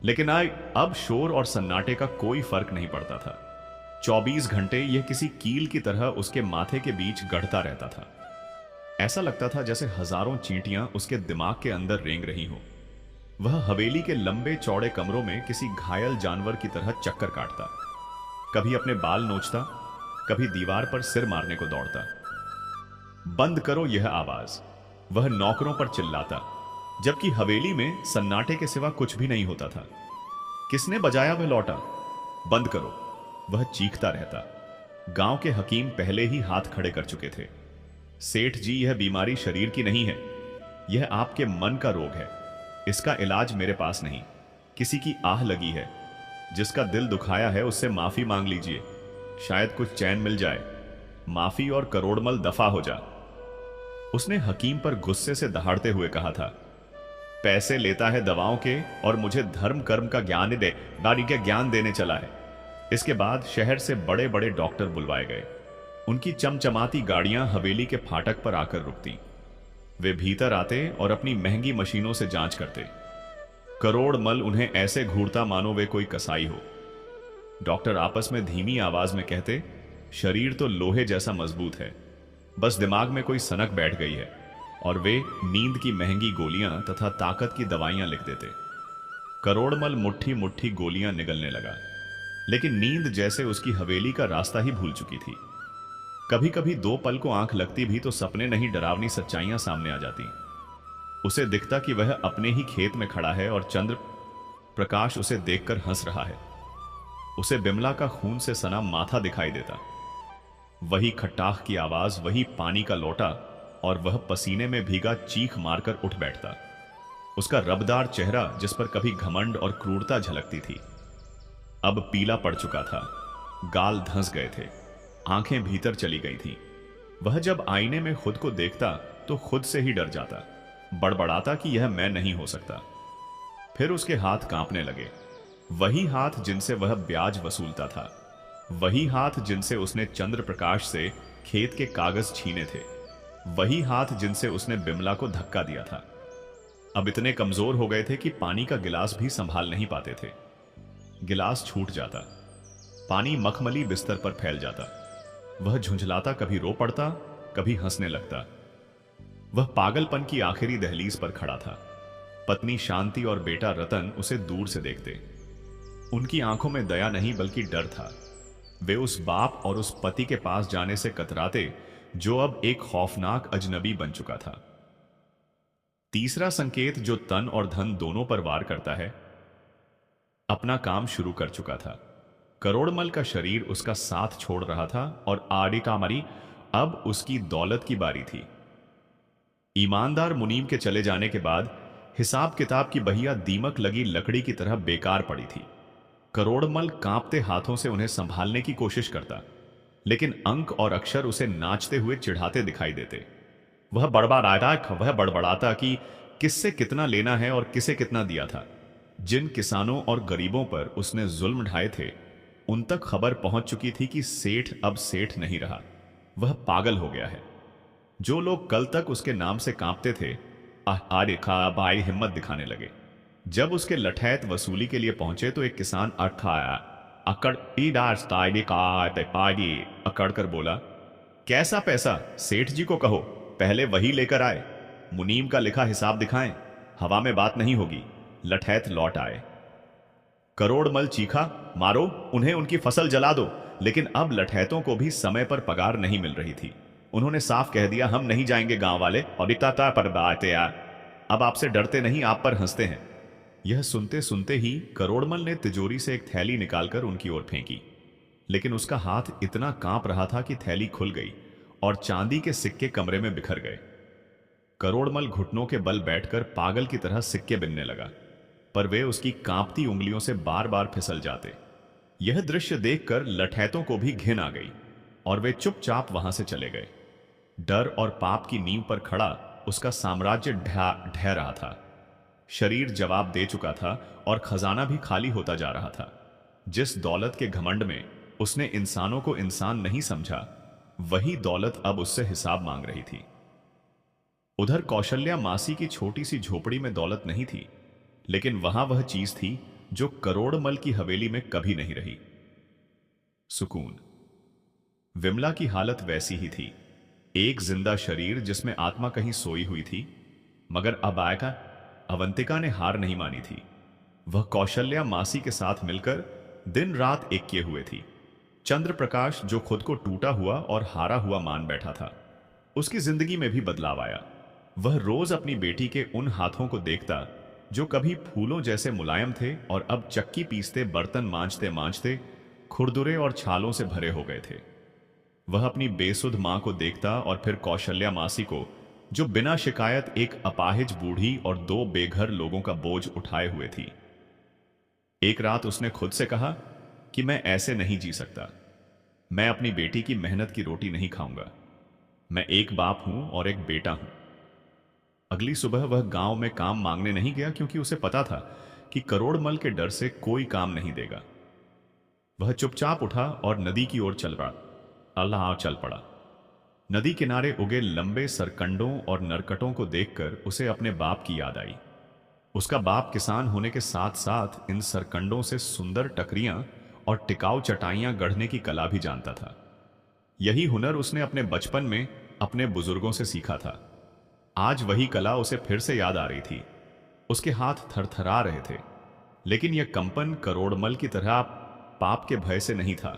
लेकिन अब शोर और सन्नाटे का कोई फर्क नहीं पड़ता था। 24 घंटे यह किसी कील की तरह उसके माथे के बीच गढ़ता रहता था। ऐसा लगता था जैसे हजारों चींटियां उसके दिमाग के अंदर रेंग रही हो। वह हवेली के लंबे चौड़े कमरों में किसी घायल जानवर की तरह चक्कर काटता, कभी अपने बाल नोचता, कभी दीवार पर सिर मारने को दौड़ता। बंद करो यह आवाज, वह नौकरों पर चिल्लाता, जबकि हवेली में सन्नाटे के सिवा कुछ भी नहीं होता था। किसने बजाया वह लौटा, बंद करो, वह चीखता रहता। गांव के हकीम पहले ही हाथ खड़े कर चुके थे। सेठ जी, यह बीमारी शरीर की नहीं है, यह आपके मन का रोग है। इसका इलाज मेरे पास नहीं। किसी की आह लगी है, जिसका दिल दुखाया है उससे माफी मांग लीजिए, शायद कुछ चैन मिल जाए। माफी और करोड़मल दफा हो जा। उसने हकीम पर गुस्से से दहाड़ते हुए कहा था, पैसे लेता है दवाओं के और मुझे धर्म कर्म का ज्ञान दे गाड़ी के ज्ञान देने चला है। इसके बाद शहर से बड़े बड़े डॉक्टर बुलवाए गए। उनकी चमचमाती गाड़ियां हवेली के फाटक पर आकर रुकती। वे भीतर आते और अपनी महंगी मशीनों से जांच करते। करोड़ मल उन्हें ऐसे घूरता मानो वे कोई कसाई हो। डॉक्टर आपस में धीमी आवाज में कहते, शरीर तो लोहे जैसा मजबूत है, बस दिमाग में कोई सनक बैठ गई है। और वे नींद की महंगी गोलियां तथा ताकत की दवाइयां लिख देते। करोड़मल मुट्ठी मुट्ठी गोलियां निगलने लगा, लेकिन नींद जैसे उसकी हवेली का रास्ता ही भूल चुकी थी। कभी कभी 2 पल को आंख लगती भी तो सपने नहीं डरावनी सच्चाइयां सामने आ जाती। उसे दिखता कि वह अपने ही खेत में खड़ा है और चंद्र प्रकाश उसे देखकर हंस रहा है। उसे बिमला का खून से सना माथा दिखाई देता। वही खट्टाख की आवाज, वही पानी का लोटा, और वह पसीने में भीगा चीख मारकर उठ बैठता। उसका रबदार चेहरा, जिस पर कभी घमंड और क्रूरता झलकती थी, अब पीला पड़ चुका था। गाल धंस गए थे, आंखें भीतर चली गई थीं। वह जब आईने में खुद को देखता तो खुद से ही डर जाता, बड़बड़ाता कि यह मैं नहीं हो सकता। फिर उसके हाथ कांपने लगे, वही हाथ जिनसे वह ब्याज वसूलता था, वही हाथ जिनसे उसने चंद्र प्रकाश से खेत के कागज छीने थे, वही हाथ जिनसे उसने बिमला को धक्का दिया था। अब इतने कमजोर हो गए थे कि पानी का गिलास भी संभाल नहीं पाते थे। गिलास छूट जाता, पानी मखमली बिस्तर पर फैल जाता। वह झुंझलाता, कभी रो पड़ता, कभी हंसने लगता। वह पागलपन की आखिरी दहलीज पर खड़ा था। पत्नी शांति और बेटा रतन उसे दूर से देखते। उनकी आंखों में दया नहीं बल्कि डर था। वे उस बाप और उस पति के पास जाने से कतराते जो अब एक खौफनाक अजनबी बन चुका था। तीसरा संकेत, जो तन और धन दोनों पर वार करता है, अपना काम शुरू कर चुका था। करोड़मल का शरीर उसका साथ छोड़ रहा था और आड़ी कामरी अब उसकी दौलत की बारी थी। ईमानदार मुनीम के चले जाने के बाद हिसाब किताब की बहिया दीमक लगी लकड़ी की तरह बेकार पड़ी थी। करोड़मल कांपते हाथों से उन्हें संभालने की कोशिश करता, लेकिन अंक और अक्षर उसे नाचते हुए चिढ़ाते दिखाई देते। वह बड़बड़ाता कि किससे कितना लेना है और किसे कितना दिया था। जिन किसानों और गरीबों पर उसने जुल्म ढाए थे, उन तक खबर पहुंच चुकी थी कि सेठ अब सेठ नहीं रहा, वह पागल हो गया है। जो लोग कल तक उसके नाम से कांपते थे, आरे खा भाई हिम्मत दिखाने लगे। जब उसके लठैत वसूली के लिए पहुंचे तो एक किसान अकड़ कर बोला, कैसा पैसा, सेठ जी को कहो, पहले वही लेकर आए। मुनीम का लिखा हिसाब दिखाएं, हवा में बात नहीं होगी। लठैत लौट आए। करोड़मल चीखा, मारो उन्हें, उनकी फसल जला दो। लेकिन अब लठैतों को भी समय पर पगार नहीं मिल रही थी। उन्होंने साफ कह दिया, हम नहीं जाएंगे गांव वाले, और इतना पर बातें यार, अब आपसे डरते नहीं, आप पर हंसते हैं। यह सुनते सुनते ही करोड़मल ने तिजोरी से एक थैली निकालकर उनकी ओर फेंकी, लेकिन उसका हाथ इतना कांप रहा था कि थैली खुल गई और चांदी के सिक्के कमरे में बिखर गए। करोड़मल घुटनों के बल बैठकर पागल की तरह सिक्के बिनने लगा, पर वे उसकी कांपती उंगलियों से बार बार फिसल जाते। यह दृश्य देखकर लठैतों को भी घिन आ गई और वे चुपचाप वहां से चले गए। डर और पाप की नींव पर खड़ा उसका साम्राज्य ढह रहा था। शरीर जवाब दे चुका था और खजाना भी खाली होता जा रहा था। जिस दौलत के घमंड में उसने इंसानों को इंसान नहीं समझा, वही दौलत अब उससे हिसाब मांग रही थी। उधर कौशल्या मासी की छोटी सी झोपड़ी में दौलत नहीं थी, लेकिन वहां वह चीज थी जो करोड़मल की हवेली में कभी नहीं रही, सुकून। विमला की हालत वैसी ही थी, एक जिंदा शरीर जिसमें आत्मा कहीं सोई हुई थी, मगर अवंतिका ने हार नहीं मानी थी। वह कौशल्या मासी के साथ मिलकर दिन रात एक किए हुए थी। चंद्र प्रकाश, जो खुद को टूटा हुआ और हारा हुआ मान बैठा था, उसकी जिंदगी में भी बदलाव आया। वह रोज अपनी बेटी के उन हाथों को देखता जो कभी फूलों जैसे मुलायम थे और अब चक्की पीसते, बर्तन मांजते मांजते खुरदुरे और छालों से भरे हो गए थे। वह अपनी बेसुध मां को देखता और फिर कौशल्या मासी को, जो बिना शिकायत एक अपाहिज बूढ़ी और 2 बेघर लोगों का बोझ उठाए हुए थी। एक रात उसने खुद से कहा कि मैं ऐसे नहीं जी सकता। मैं अपनी बेटी की मेहनत की रोटी नहीं खाऊंगा। मैं एक बाप हूं और एक बेटा हूं। अगली सुबह वह गांव में काम मांगने नहीं गया, क्योंकि उसे पता था कि करोड़मल के डर से कोई काम नहीं देगा। वह चुपचाप उठा और नदी की ओर चल पड़ा। नदी किनारे उगे लंबे सरकंडों और नरकटों को देखकर उसे अपने बाप की याद आई। उसका बाप किसान होने के साथ साथ इन सरकंडों से सुंदर टकरियां और टिकाऊ चटाइयां गढ़ने की कला भी जानता था। यही हुनर उसने अपने बचपन में अपने बुजुर्गों से सीखा था। आज वही कला उसे फिर से याद आ रही थी। उसके हाथ थरथरा रहे थे, लेकिन यह कंपन करोड़मल की तरह पाप के भय से नहीं था,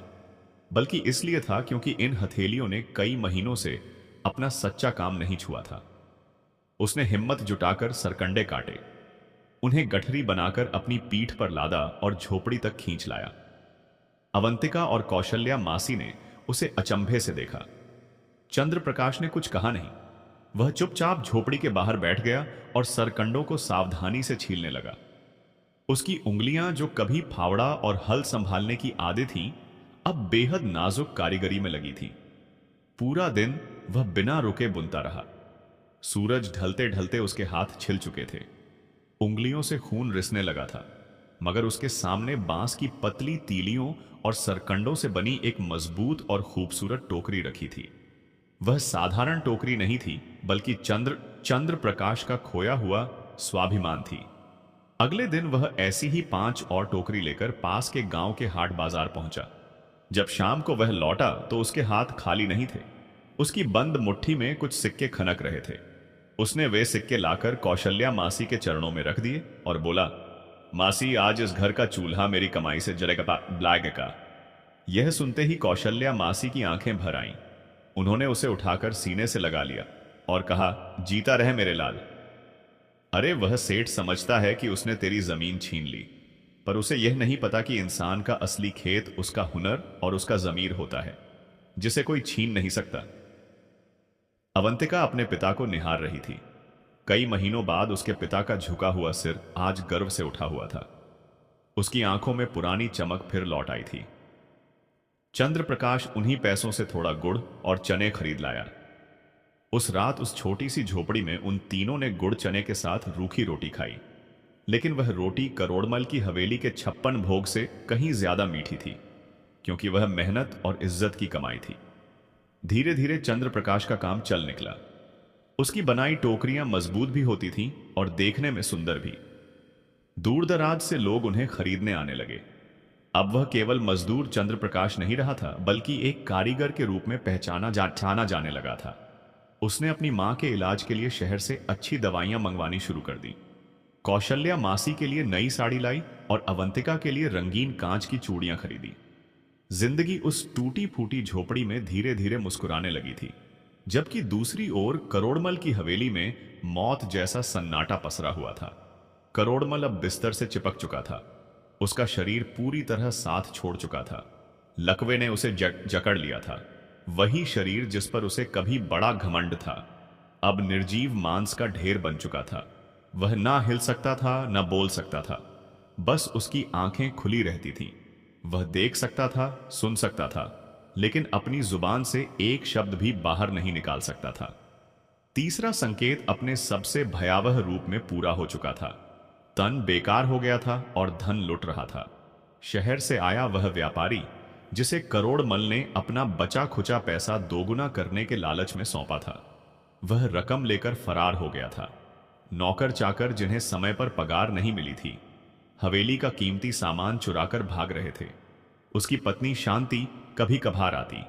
बल्कि इसलिए था क्योंकि इन हथेलियों ने कई महीनों से अपना सच्चा काम नहीं छुआ था। उसने हिम्मत जुटाकर सरकंडे काटे, उन्हें गठरी बनाकर अपनी पीठ पर लादा और झोपड़ी तक खींच लाया। अवंतिका और कौशल्या मासी ने उसे अचंभे से देखा। चंद्र प्रकाश ने कुछ कहा नहीं। वह चुपचाप झोपड़ी के बाहर बैठ गया और सरकंडों को सावधानी से छीलने लगा। उसकी उंगलियां, जो कभी फावड़ा और हल संभालने की आदी थीं, अब बेहद नाजुक कारीगरी में लगी थी। पूरा दिन वह बिना रुके बुनता रहा। सूरज ढलते ढलते उसके हाथ छिल चुके थे। उंगलियों से खून रिसने लगा था, मगर उसके सामने बांस की पतली तीलियों और सरकंडों से बनी एक मजबूत और खूबसूरत टोकरी रखी थी। वह साधारण टोकरी नहीं थी, बल्कि चंद्र प्रकाश का खोया हुआ स्वाभिमान थी। अगले दिन वह ऐसी ही 5 और टोकरी लेकर पास के गांव के हाट बाजार पहुंचा। जब शाम को वह लौटा तो उसके हाथ खाली नहीं थे। उसकी बंद मुट्ठी में कुछ सिक्के खनक रहे थे। उसने वे सिक्के लाकर कौशल्या मासी के चरणों में रख दिए और बोला, मासी, आज इस घर का चूल्हा मेरी कमाई से जलेगा। यह सुनते ही कौशल्या मासी की आंखें भर आईं। उन्होंने उसे उठाकर सीने से लगा लिया और कहा, जीता रहे मेरे लाल। अरे, वह सेठ समझता है कि उसने तेरी जमीन छीन ली, पर उसे यह नहीं पता कि इंसान का असली खेत उसका हुनर और उसका जमीर होता है, जिसे कोई छीन नहीं सकता। अवंतिका अपने पिता को निहार रही थी। कई महीनों बाद उसके पिता का झुका हुआ सिर आज गर्व से उठा हुआ था। उसकी आंखों में पुरानी चमक फिर लौट आई थी। चंद्र प्रकाश उन्हीं पैसों से थोड़ा गुड़ और चने खरीद लाया। उस रात उस छोटी सी झोपड़ी में उन तीनों ने गुड़ चने के साथ रूखी रोटी खाई, लेकिन वह रोटी करोड़मल की हवेली के 56 भोग से कहीं ज्यादा मीठी थी, क्योंकि वह मेहनत और इज्जत की कमाई थी। धीरे धीरे चंद्र प्रकाश का काम चल निकला। उसकी बनाई टोकरियां मजबूत भी होती थीं और देखने में सुंदर भी। दूर दराज से लोग उन्हें खरीदने आने लगे। अब वह केवल मजदूर चंद्र प्रकाश नहीं रहा था, बल्कि एक कारीगर के रूप में पहचाना जाने लगा था। उसने अपनी मां के इलाज के लिए शहर से अच्छी दवाइयां मंगवानी शुरू कर दी। कौशल्या मासी के लिए नई साड़ी लाई और अवंतिका के लिए रंगीन कांच की चूड़ियां खरीदी। जिंदगी उस टूटी फूटी झोपड़ी में धीरे धीरे मुस्कुराने लगी थी, जबकि दूसरी ओर करोड़मल की हवेली में मौत जैसा सन्नाटा पसरा हुआ था। करोड़मल अब बिस्तर से चिपक चुका था। उसका शरीर पूरी तरह साथ छोड़ चुका था। लकवे ने उसे जकड़ लिया था। वही शरीर जिस पर उसे कभी बड़ा घमंड था, अब निर्जीव मांस का ढेर बन चुका था। वह ना हिल सकता था, ना बोल सकता था। बस उसकी आंखें खुली रहती थीं। वह देख सकता था, सुन सकता था, लेकिन अपनी जुबान से एक शब्द भी बाहर नहीं निकाल सकता था। तीसरा संकेत अपने सबसे भयावह रूप में पूरा हो चुका था। तन बेकार हो गया था और धन लुट रहा था। शहर से आया वह व्यापारी, जिसे करोड़मल ने अपना बचा खुचा पैसा दोगुना करने के लालच में सौंपा था, वह रकम लेकर फरार हो गया था। नौकर चाकर जिन्हें समय पर पगार नहीं मिली थी, हवेली का कीमती सामान चुराकर भाग रहे थे। उसकी पत्नी शांति कभी कभार आती,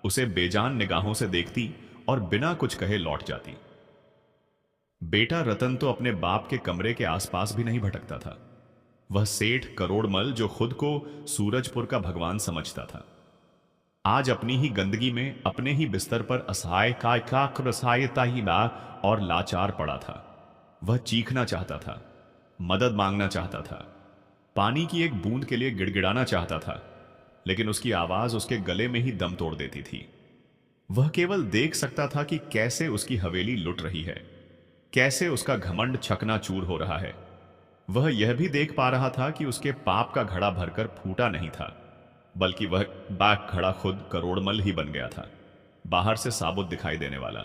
उसे बेजान निगाहों से देखती और बिना कुछ कहे लौट जाती। बेटा रतन तो अपने बाप के कमरे के आसपास भी नहीं भटकता था। वह सेठ करोड़मल, जो खुद को सूरजपुर का भगवान समझता था, आज अपनी ही गंदगी में अपने ही बिस्तर पर असहाय का और लाचार पड़ा था। वह चीखना चाहता था, मदद मांगना चाहता था, पानी की एक बूंद के लिए गिड़गिड़ाना चाहता था, लेकिन उसकी आवाज उसके गले में ही दम तोड़ देती थी। वह केवल देख सकता था कि कैसे उसकी हवेली लुट रही है, कैसे उसका घमंड चकनाचूर हो रहा है। वह यह भी देख पा रहा था कि उसके पाप का घड़ा भरकर फूटा नहीं था, बल्कि वह बाग घड़ा खुद करोड़मल ही बन गया था। बाहर से साबुत दिखाई देने वाला,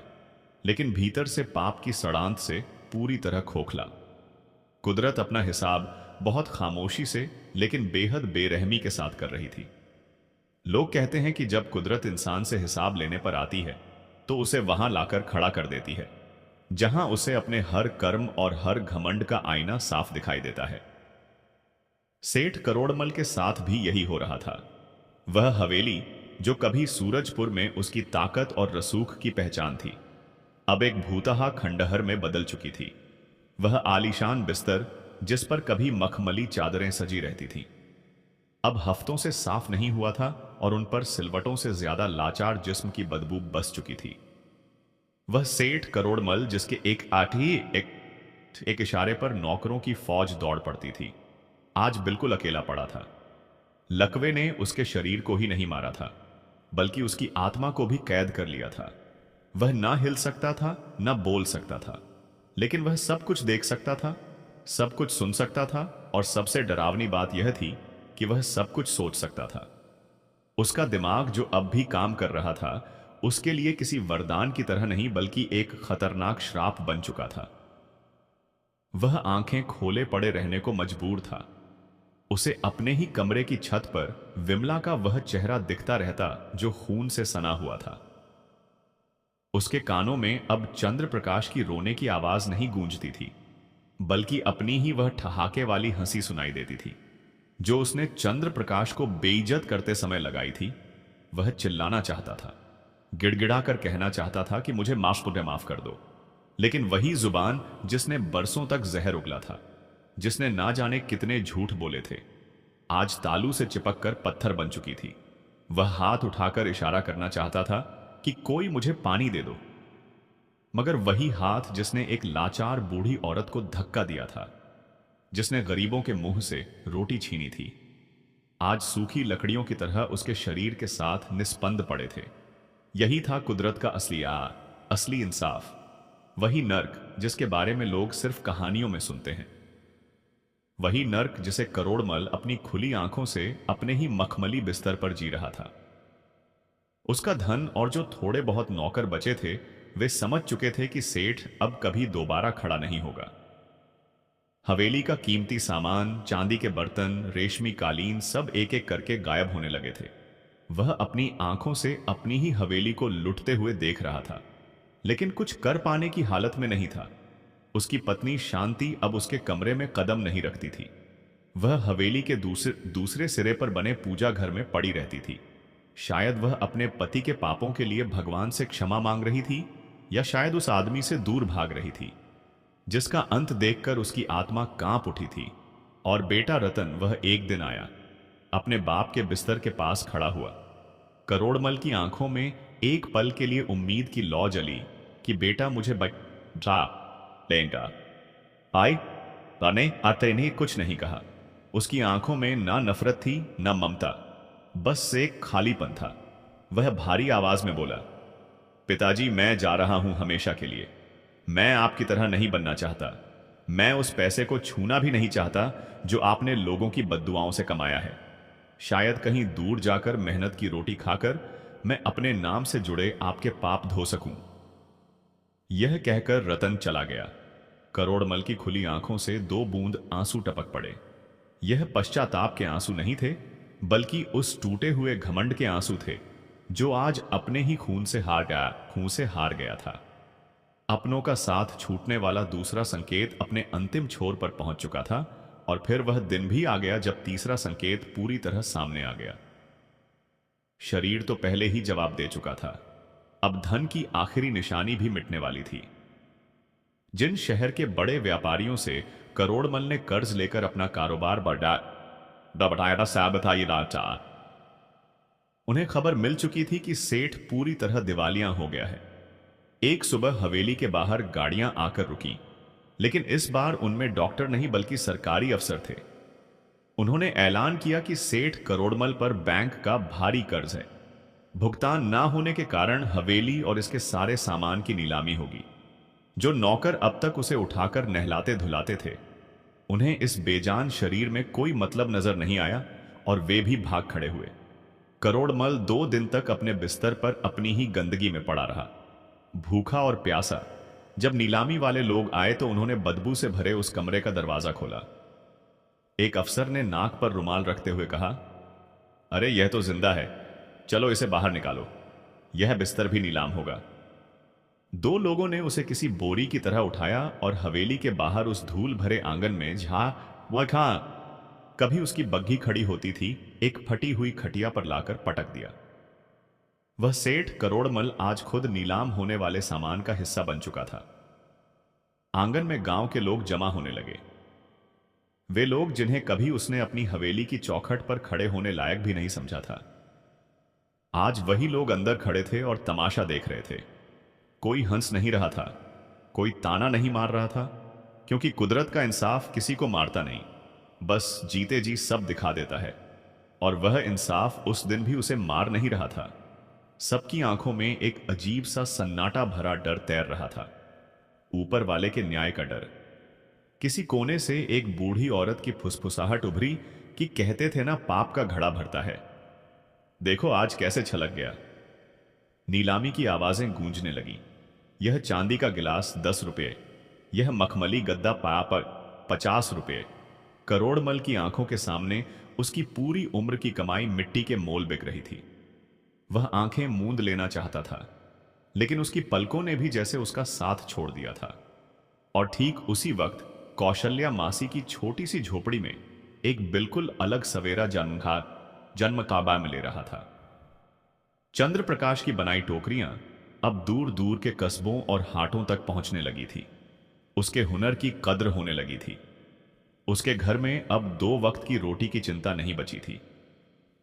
लेकिन भीतर से पाप की सड़ांत से पूरी तरह खोखला। कुदरत अपना हिसाब बहुत खामोशी से लेकिन बेहद बेरहमी के साथ कर रही थी। लोग कहते हैं कि जब कुदरत इंसान से हिसाब लेने पर आती है तो उसे वहां लाकर खड़ा कर देती है, जहां उसे अपने हर कर्म और हर घमंड का आईना साफ दिखाई देता है। सेठ करोड़मल के साथ भी यही हो रहा था। वह हवेली, जो कभी सूरजपुर में उसकी ताकत और रसूख की पहचान थी, अब एक भूतहा खंडहर में बदल चुकी थी। वह आलीशान बिस्तर, जिस पर कभी मखमली चादरें सजी रहती थीं, अब हफ्तों से साफ नहीं हुआ था और उन पर सिलवटों से ज्यादा लाचार जिस्म की बदबू बस चुकी थी। वह सेठ करोड़मल, जिसके एक इशारे पर नौकरों की फौज दौड़ पड़ती थी, आज बिल्कुल अकेला पड़ा था। लकवे ने उसके शरीर को ही नहीं मारा था, बल्कि उसकी आत्मा को भी कैद कर लिया था। वह ना हिल सकता था, ना बोल सकता था, लेकिन वह सब कुछ देख सकता था, सब कुछ सुन सकता था, और सबसे डरावनी बात यह थी कि वह सब कुछ सोच सकता था। उसका दिमाग, जो अब भी काम कर रहा था, उसके लिए किसी वरदान की तरह नहीं बल्कि एक खतरनाक श्राप बन चुका था। वह आंखें खोले पड़े रहने को मजबूर था। उसे अपने ही कमरे की छत पर विमला का वह चेहरा दिखता रहता जो खून से सना हुआ था। उसके कानों में अब चंद्र प्रकाश की रोने की आवाज नहीं गूंजती थी, बल्कि अपनी ही वह ठहाके वाली हंसी सुनाई देती थी, जो उसने चंद्र प्रकाश को बेइज्जत करते समय लगाई थी। वह चिल्लाना चाहता था, गिड़गिड़ा कर कहना चाहता था कि मुझे माफ कर दो, लेकिन वही जुबान जिसने बरसों तक जहर उगला था, जिसने ना जाने कितने झूठ बोले थे, आज तालू से चिपक कर पत्थर बन चुकी थी। वह हाथ उठाकर इशारा करना चाहता था कि कोई मुझे पानी दे दो, मगर वही हाथ जिसने एक लाचार बूढ़ी औरत को धक्का दिया था, जिसने गरीबों के मुंह से रोटी छीनी थी, आज सूखी लकड़ियों की तरह उसके शरीर के साथ निस्पंद पड़े थे। यही था कुदरत का असली इंसाफ, वही नर्क जिसके बारे में लोग सिर्फ कहानियों में सुनते हैं, वही नर्क जिसे करोड़मल अपनी खुली आंखों से अपने ही मखमली बिस्तर पर जी रहा था। उसका धन और जो थोड़े बहुत नौकर बचे थे, वे समझ चुके थे कि सेठ अब कभी दोबारा खड़ा नहीं होगा। हवेली का कीमती सामान, चांदी के बर्तन, रेशमी कालीन, सब एक एक करके गायब होने लगे थे। वह अपनी आंखों से अपनी ही हवेली को लुटते हुए देख रहा था, लेकिन कुछ कर पाने की हालत में नहीं था। उसकी पत्नी शांति अब उसके कमरे में कदम नहीं रखती थी। वह हवेली के दूसरे सिरे पर बने पूजा घर में पड़ी रहती थी। शायद वह अपने पति के पापों के लिए भगवान से क्षमा मांग रही थी, या शायद उस आदमी से दूर भाग रही थी जिसका अंत देखकर उसकी आत्मा कांप उठी थी। और बेटा रतन, वह एक दिन आया, अपने बाप के बिस्तर के पास खड़ा हुआ। करोड़मल की आंखों में एक पल के लिए उम्मीद की लौ जली कि बेटा मुझे बचा लेगा। आई ने आते ने कुछ नहीं कहा। उसकी आंखों में ना नफरत थी ना ममता, बस एक खालीपन था। वह भारी आवाज में बोला, पिताजी, मैं जा रहा हूं हमेशा के लिए। मैं आपकी तरह नहीं बनना चाहता। मैं उस पैसे को छूना भी नहीं चाहता जो आपने लोगों की बद्दुआओं से कमाया है। शायद कहीं दूर जाकर मेहनत की रोटी खाकर मैं अपने नाम से जुड़े आपके पाप धो सकूं। यह कहकर रतन चला गया। करोड़मल की खुली आंखों से 2 बूंद आंसू टपक पड़े। यह पश्चाताप के आंसू नहीं थे, बल्कि उस टूटे हुए घमंड के आंसू थे जो आज अपने ही खून से हार गया था। अपनों का साथ छूटने वाला दूसरा संकेत अपने अंतिम छोर पर पहुंच चुका था, और फिर वह दिन भी आ गया जब तीसरा संकेत पूरी तरह सामने आ गया। शरीर तो पहले ही जवाब दे चुका था। अब धन की आखिरी निशानी भी मिटने वाली थी। जिन शहर के बड़े व्यापारियों से करोड़मल ने कर्ज लेकर अपना कारोबार बढ़ाया था, उन्हें खबर मिल चुकी थी कि सेठ पूरी तरह दिवालिया हो गया है। एक सुबह हवेली के बाहर गाड़ियां आकर रुकी, लेकिन इस बार उनमें डॉक्टर नहीं बल्कि सरकारी अफसर थे। उन्होंने ऐलान किया कि सेठ करोड़मल पर बैंक का भारी कर्ज है। भुगतान ना होने के कारण हवेली और इसके सारे सामान की नीलामी होगी। जो नौकर अब तक उसे उठाकर नहलाते धुलाते थे, उन्हें इस बेजान शरीर में कोई मतलब नजर नहीं आया और वे भी भाग खड़े हुए। करोड़मल 2 दिन तक अपने बिस्तर पर अपनी ही गंदगी में पड़ा रहा, भूखा और प्यासा। जब नीलामी वाले लोग आए तो उन्होंने बदबू से भरे उस कमरे का दरवाजा खोला। एक अफसर ने नाक पर रुमाल रखते हुए कहा, अरे यह तो जिंदा है, चलो इसे बाहर निकालो, यह बिस्तर भी नीलाम होगा। 2 लोगों ने उसे किसी बोरी की तरह उठाया और हवेली के बाहर उस धूल भरे आंगन में जहां कभी उसकी बग्घी खड़ी होती थी, एक फटी हुई खटिया पर लाकर पटक दिया। वह सेठ करोड़मल आज खुद नीलाम होने वाले सामान का हिस्सा बन चुका था। आंगन में गांव के लोग जमा होने लगे। वे लोग जिन्हें कभी उसने अपनी हवेली की चौखट पर खड़े होने लायक भी नहीं समझा था, आज वही लोग अंदर खड़े थे और तमाशा देख रहे थे। कोई हंस नहीं रहा था, कोई ताना नहीं मार रहा था, क्योंकि कुदरत का इंसाफ किसी को मारता नहीं, बस जीते जी सब दिखा देता है। और वह इंसाफ उस दिन भी उसे मार नहीं रहा था। सबकी आंखों में एक अजीब सा सन्नाटा भरा डर तैर रहा था, ऊपर वाले के न्याय का डर। किसी कोने से एक बूढ़ी औरत की फुसफुसाहट उभरी कि कहते थे ना, पाप का घड़ा भरता है, देखो आज कैसे छलक गया। नीलामी की आवाजें गूंजने लगी। यह चांदी का गिलास 10 रुपये, यह मखमली गद्दा पाया पर 50 रुपये। करोड़मल की आंखों के सामने उसकी पूरी उम्र की कमाई मिट्टी के मोल बिक रही थी। वह आंखें मूंद लेना चाहता था, लेकिन उसकी पलकों ने भी जैसे उसका साथ छोड़ दिया था। और ठीक उसी वक्त कौशल्या मासी की छोटी सी झोपड़ी में एक बिल्कुल अलग सवेरा जन्म काबा में ले रहा था। चंद्र प्रकाश की बनाई टोकरियां अब दूर दूर के कस्बों और हाटों तक पहुंचने लगी थी। उसके हुनर की कद्र होने लगी थी। उसके घर में अब 2 वक्त की रोटी की चिंता नहीं बची थी।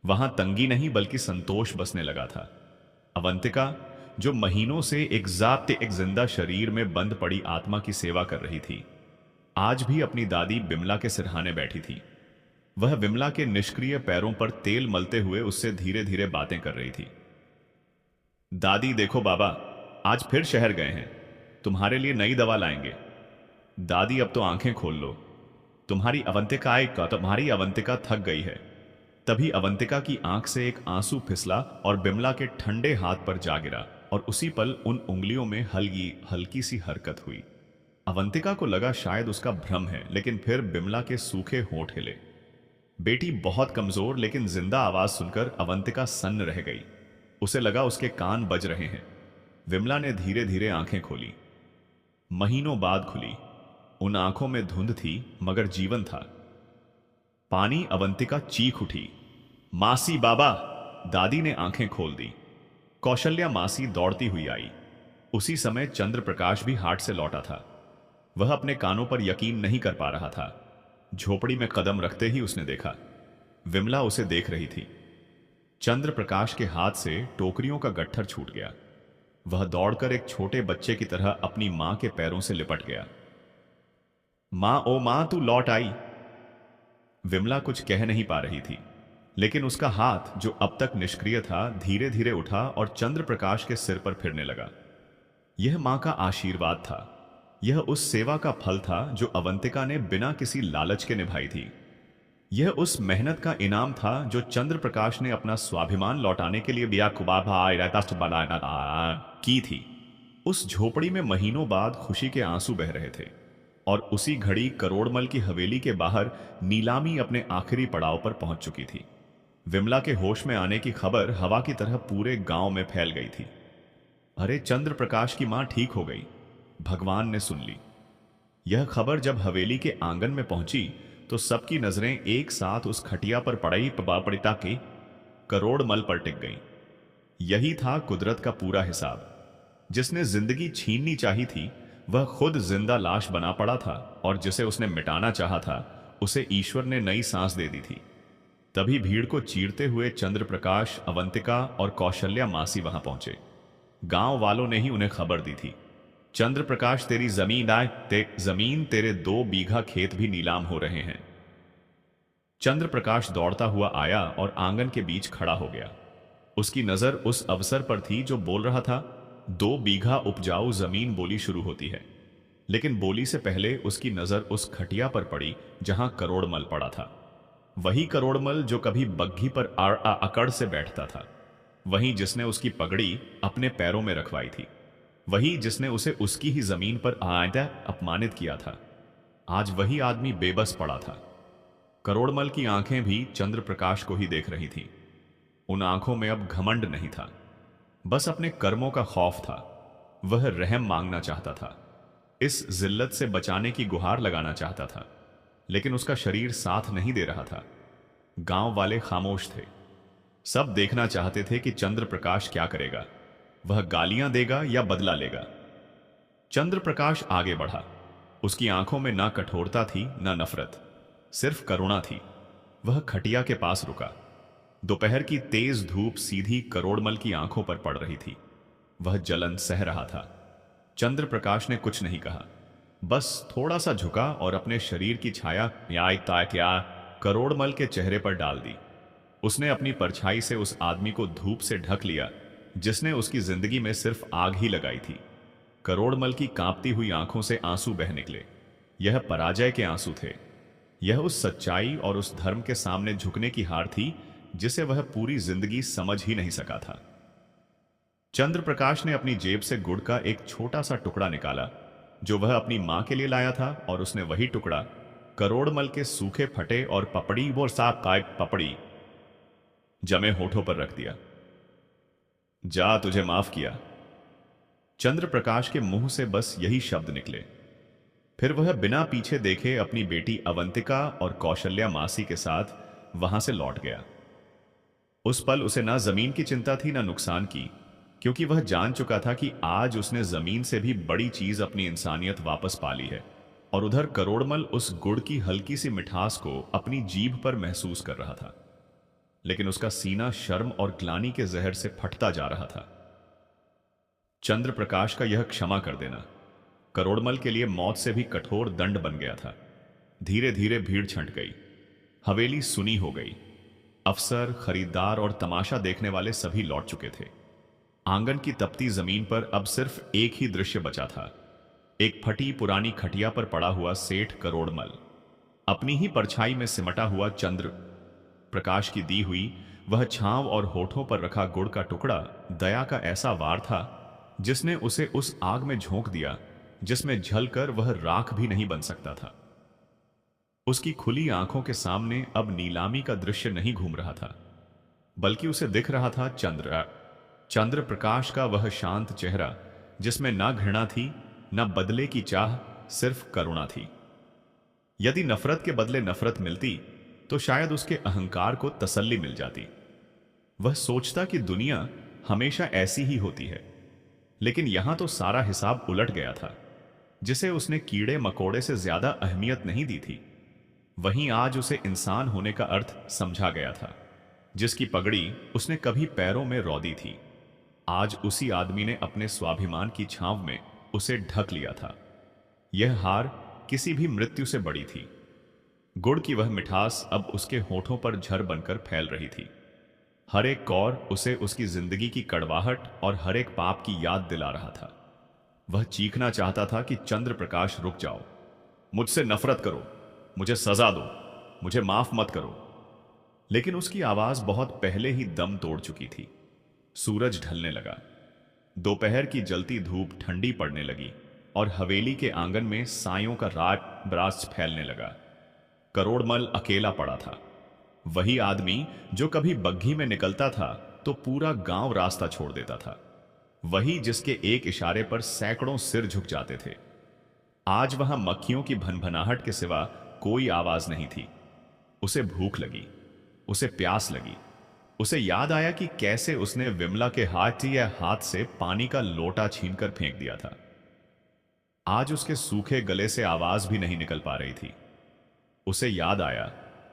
वहां तंगी नहीं बल्कि संतोष बसने लगा था। अवंतिका, जो महीनों से एक जिंदा शरीर में बंद पड़ी आत्मा की सेवा कर रही थी, आज भी अपनी दादी बिमला के सिरहाने बैठी थी। वह विमला के निष्क्रिय पैरों पर तेल मलते हुए उससे धीरे धीरे बातें कर रही थी। दादी देखो बाबा, आज फिर शहर गए हैं, तुम्हारे लिए नई दवा लाएंगे। दादी अब तो आंखें खोल लो, तुम्हारी अवंतिका थक गई है। तभी अवंतिका की आंख से एक आंसू फिसला और बिमला के ठंडे हाथ पर जा गिरा, और उसी पल उन उंगलियों में हल्की सी हरकत हुई। अवंतिका को लगा शायद उसका भ्रम है, लेकिन फिर बिमला के सूखे होंठ हिले। बेटी बहुत कमजोर लेकिन जिंदा आवाज सुनकर अवंतिका सन्न रह गई। उसे लगा उसके कान बज रहे हैं। विमला ने धीरे धीरे आंखें खोली। महीनों बाद खुली। उन आंखों में धुंध थी मगर जीवन था। पानी अवंतिका चीख उठी, मासी बाबा। दादी ने आंखें खोल दी। कौशल्या मासी दौड़ती हुई आई। उसी समय चंद्र प्रकाश भी हाट से लौटा था। वह अपने कानों पर यकीन नहीं कर पा रहा था। झोपड़ी में कदम रखते ही उसने देखा, विमला उसे देख रही थी। चंद्र प्रकाश के हाथ से टोकरियों का गट्ठर छूट गया। वह दौड़कर एक छोटे बच्चे की तरह अपनी मां के पैरों से लिपट गया। मां, ओ मां, तू लौट आई। विमला कुछ कह नहीं पा रही थी, लेकिन उसका हाथ जो अब तक निष्क्रिय था धीरे धीरे उठा और चंद्र प्रकाश के सिर पर फिरने लगा। यह मां का आशीर्वाद था। यह उस सेवा का फल था जो अवंतिका ने बिना किसी लालच के निभाई थी। यह उस मेहनत का इनाम था जो चंद्र प्रकाश ने अपना स्वाभिमान लौटाने के लिए की थी। उस झोपड़ी में महीनों बाद खुशी के आंसू बह रहे थे, और उसी घड़ी करोड़मल की हवेली के बाहर नीलामी अपने आखिरी पड़ाव पर पहुंच चुकी थी। विमला के होश में आने की खबर हवा की तरह पूरे गांव में फैल गई थी। अरे, चंद्र प्रकाश की मां ठीक हो गई, भगवान ने सुन ली। यह खबर जब हवेली के आंगन में पहुंची तो सबकी नजरें एक साथ उस खटिया पर पड़ता के करोड़मल पर टिक गईं। यही था कुदरत का पूरा हिसाब। जिसने जिंदगी छीननी चाही थी, वह खुद जिंदा लाश बना पड़ा था और जिसे उसने मिटाना चाहा था उसे ईश्वर ने नई सांस दे दी थी। तभी भीड़ को चीरते हुए चंद्रप्रकाश, अवंतिका और कौशल्या मासी वहां पहुंचे। गांव वालों ने ही उन्हें खबर दी थी, चंद्रप्रकाश तेरी जमीन तेरे 2 बीघा खेत भी नीलाम हो रहे हैं। चंद्रप्रकाश दौड़ता हुआ आया और आंगन के बीच खड़ा हो गया। उसकी नजर उस अवसर पर थी जो बोल रहा था, 2 बीघा उपजाऊ जमीन बोली शुरू होती है। लेकिन बोली से पहले उसकी नजर उस खटिया पर पड़ी जहां करोड़मल पड़ा था। वही करोड़मल जो कभी बग्घी पर अकड़ से बैठता था, वही जिसने उसकी पगड़ी अपने पैरों में रखवाई थी, वही जिसने उसे उसकी ही जमीन पर आइंदा अपमानित किया था। आज वही आदमी बेबस पड़ा था। करोड़मल की आंखें भी चंद्रप्रकाश को ही देख रही थीं। उन आंखों में अब घमंड नहीं था, बस अपने कर्मों का खौफ था। वह रहम मांगना चाहता था, इस जिल्लत से बचाने की गुहार लगाना चाहता था, लेकिन उसका शरीर साथ नहीं दे रहा था। गांव वाले खामोश थे। सब देखना चाहते थे कि चंद्रप्रकाश क्या करेगा। वह गालियां देगा या बदला लेगा। चंद्रप्रकाश आगे बढ़ा। उसकी आंखों में ना कठोरता थी ना नफरत, सिर्फ करुणा थी। वह खटिया के पास रुका। दोपहर की तेज धूप सीधी करोड़मल की आंखों पर पड़ रही थी। वह जलन सह रहा था। चंद्रप्रकाश ने कुछ नहीं कहा, बस थोड़ा सा झुका और अपने शरीर की छाया क्या करोड़मल के चेहरे पर डाल दी। उसने अपनी परछाई से उस आदमी को धूप से ढक लिया जिसने उसकी जिंदगी में सिर्फ आग ही लगाई थी। करोड़मल की कांपती हुई आंखों से आंसू बह निकले। यह पराजय के आंसू थे। यह उस सच्चाई और उस धर्म के सामने झुकने की हार थी जिसे वह पूरी जिंदगी समझ ही नहीं सका था। चंद्रप्रकाश ने अपनी जेब से गुड़ का एक छोटा सा टुकड़ा निकाला जो वह अपनी मां के लिए लाया था, और उसने वही टुकड़ा करोड़मल के सूखे फटे और पपड़ी जमे होठों पर रख दिया। जा, तुझे माफ किया। चंद्रप्रकाश के मुंह से बस यही शब्द निकले। फिर वह बिना पीछे देखे अपनी बेटी अवंतिका और कौशल्या मासी के साथ वहां से लौट गया। उस पल उसे ना जमीन की चिंता थी ना नुकसान की, क्योंकि वह जान चुका था कि आज उसने जमीन से भी बड़ी चीज अपनी इंसानियत वापस पा ली है। और उधर करोड़मल उस गुड़ की हल्की सी मिठास को अपनी जीभ पर महसूस कर रहा था, लेकिन उसका सीना शर्म और ग्लानि के जहर से फटता जा रहा था। चंद्रप्रकाश का यह क्षमा कर देना करोड़मल के लिए मौत से भी कठोर दंड बन गया था। धीरे धीरे भीड़ छंट गई। हवेली सुनी हो गई। अफसर, खरीदार और तमाशा देखने वाले सभी लौट चुके थे। आंगन की तपती जमीन पर अब सिर्फ एक ही दृश्य बचा था। एक फटी पुरानी खटिया पर पड़ा हुआ सेठ करोड़मल, अपनी ही परछाई में सिमटा हुआ चंद्र प्रकाश की दी हुई वह छांव और होठों पर रखा गुड़ का टुकड़ा दया का ऐसा वार था जिसने उसे उस आग में झोंक दिया जिसमें जलकर वह राख भी नहीं बन सकता था। उसकी खुली आंखों के सामने अब नीलामी का दृश्य नहीं घूम रहा था, बल्कि उसे दिख रहा था चंद्र प्रकाश का वह शांत चेहरा जिसमें ना घृणा थी न बदले की चाह, सिर्फ करुणा थी। यदि नफरत के बदले नफरत मिलती तो शायद उसके अहंकार को तसल्ली मिल जाती। वह सोचता कि दुनिया हमेशा ऐसी ही होती है, लेकिन यहां तो सारा हिसाब उलट गया था। जिसे उसने कीड़े मकोड़े से ज्यादा अहमियत नहीं दी थी, वहीं आज उसे इंसान होने का अर्थ समझा गया था। जिसकी पगड़ी उसने कभी पैरों में रौंदी थी, आज उसी आदमी ने अपने स्वाभिमान की छांव में उसे ढक लिया था। यह हार किसी भी मृत्यु से बड़ी थी। गुड़ की वह मिठास अब उसके होठों पर झर बनकर फैल रही थी। हर एक कौर उसे उसकी जिंदगी की कड़वाहट और हर एक पाप की याद दिला रहा था। वह चीखना चाहता था कि चंद्र प्रकाश रुक जाओ, मुझसे नफरत करो, मुझे सजा दो, मुझे माफ मत करो। लेकिन उसकी आवाज बहुत पहले ही दम तोड़ चुकी थी। सूरज ढलने लगा। दोपहर की जलती धूप ठंडी पड़ने लगी और हवेली के आंगन में सायों का राज फैलने लगा। करोड़मल अकेला पड़ा था। वही आदमी जो कभी बग्घी में निकलता था तो पूरा गांव रास्ता छोड़ देता था। वही जिसके एक इशारे पर सैकड़ों सिर झुक जाते थे। आज वहां मक्खियों की भनभनाहट के सिवा कोई आवाज नहीं थी। उसे भूख लगी, उसे प्यास लगी। उसे याद आया कि कैसे उसने विमला के हाथ से पानी का लोटा छीनकर फेंक दिया था। आज उसके सूखे गले से आवाज भी नहीं निकल पा रही थी। उसे याद आया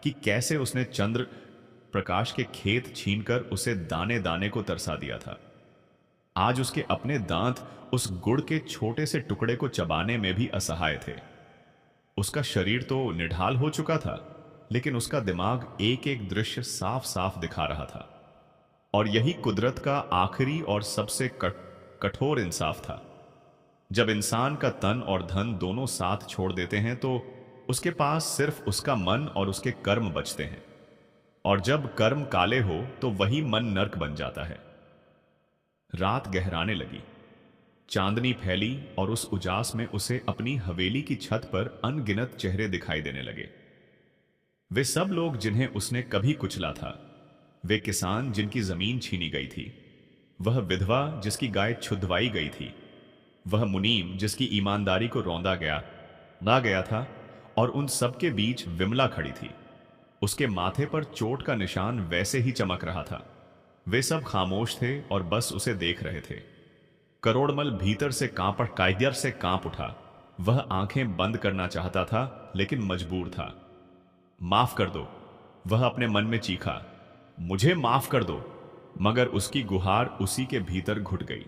कि कैसे उसने चंद्र प्रकाश के खेत छीनकर उसे दाने दाने को तरसा दिया था। आज उसके अपने दांत उस गुड़ के छोटे से टुकड़े को चबाने में भी असहाय थे। उसका शरीर तो निढाल हो चुका था, लेकिन उसका दिमाग एक एक दृश्य साफ साफ दिखा रहा था। और यही कुदरत का आखिरी और सबसे कठोर इंसाफ था। जब इंसान का तन और धन दोनों साथ छोड़ देते हैं तो उसके पास सिर्फ उसका मन और उसके कर्म बचते हैं। और जब कर्म काले हो तो वही मन नर्क बन जाता है। रात गहराने लगी, चांदनी फैली और उस उजास में उसे अपनी हवेली की छत पर अनगिनत चेहरे दिखाई देने लगे। वे सब लोग जिन्हें उसने कभी कुचला था, वे किसान जिनकी जमीन छीनी गई थी, वह विधवा जिसकी गाय छुदवाई गई थी, वह मुनीम जिसकी ईमानदारी को रौंदा गया था, और उन सबके बीच विमला खड़ी थी। उसके माथे पर चोट का निशान वैसे ही चमक रहा था। वे सब खामोश थे और बस उसे देख रहे थे। करोड़मल भीतर से कांप उठा। वह आंखें बंद करना चाहता था, लेकिन मजबूर था। माफ कर दो, वह अपने मन में चीखा, मुझे माफ कर दो। मगर उसकी गुहार उसी के भीतर घुट गई।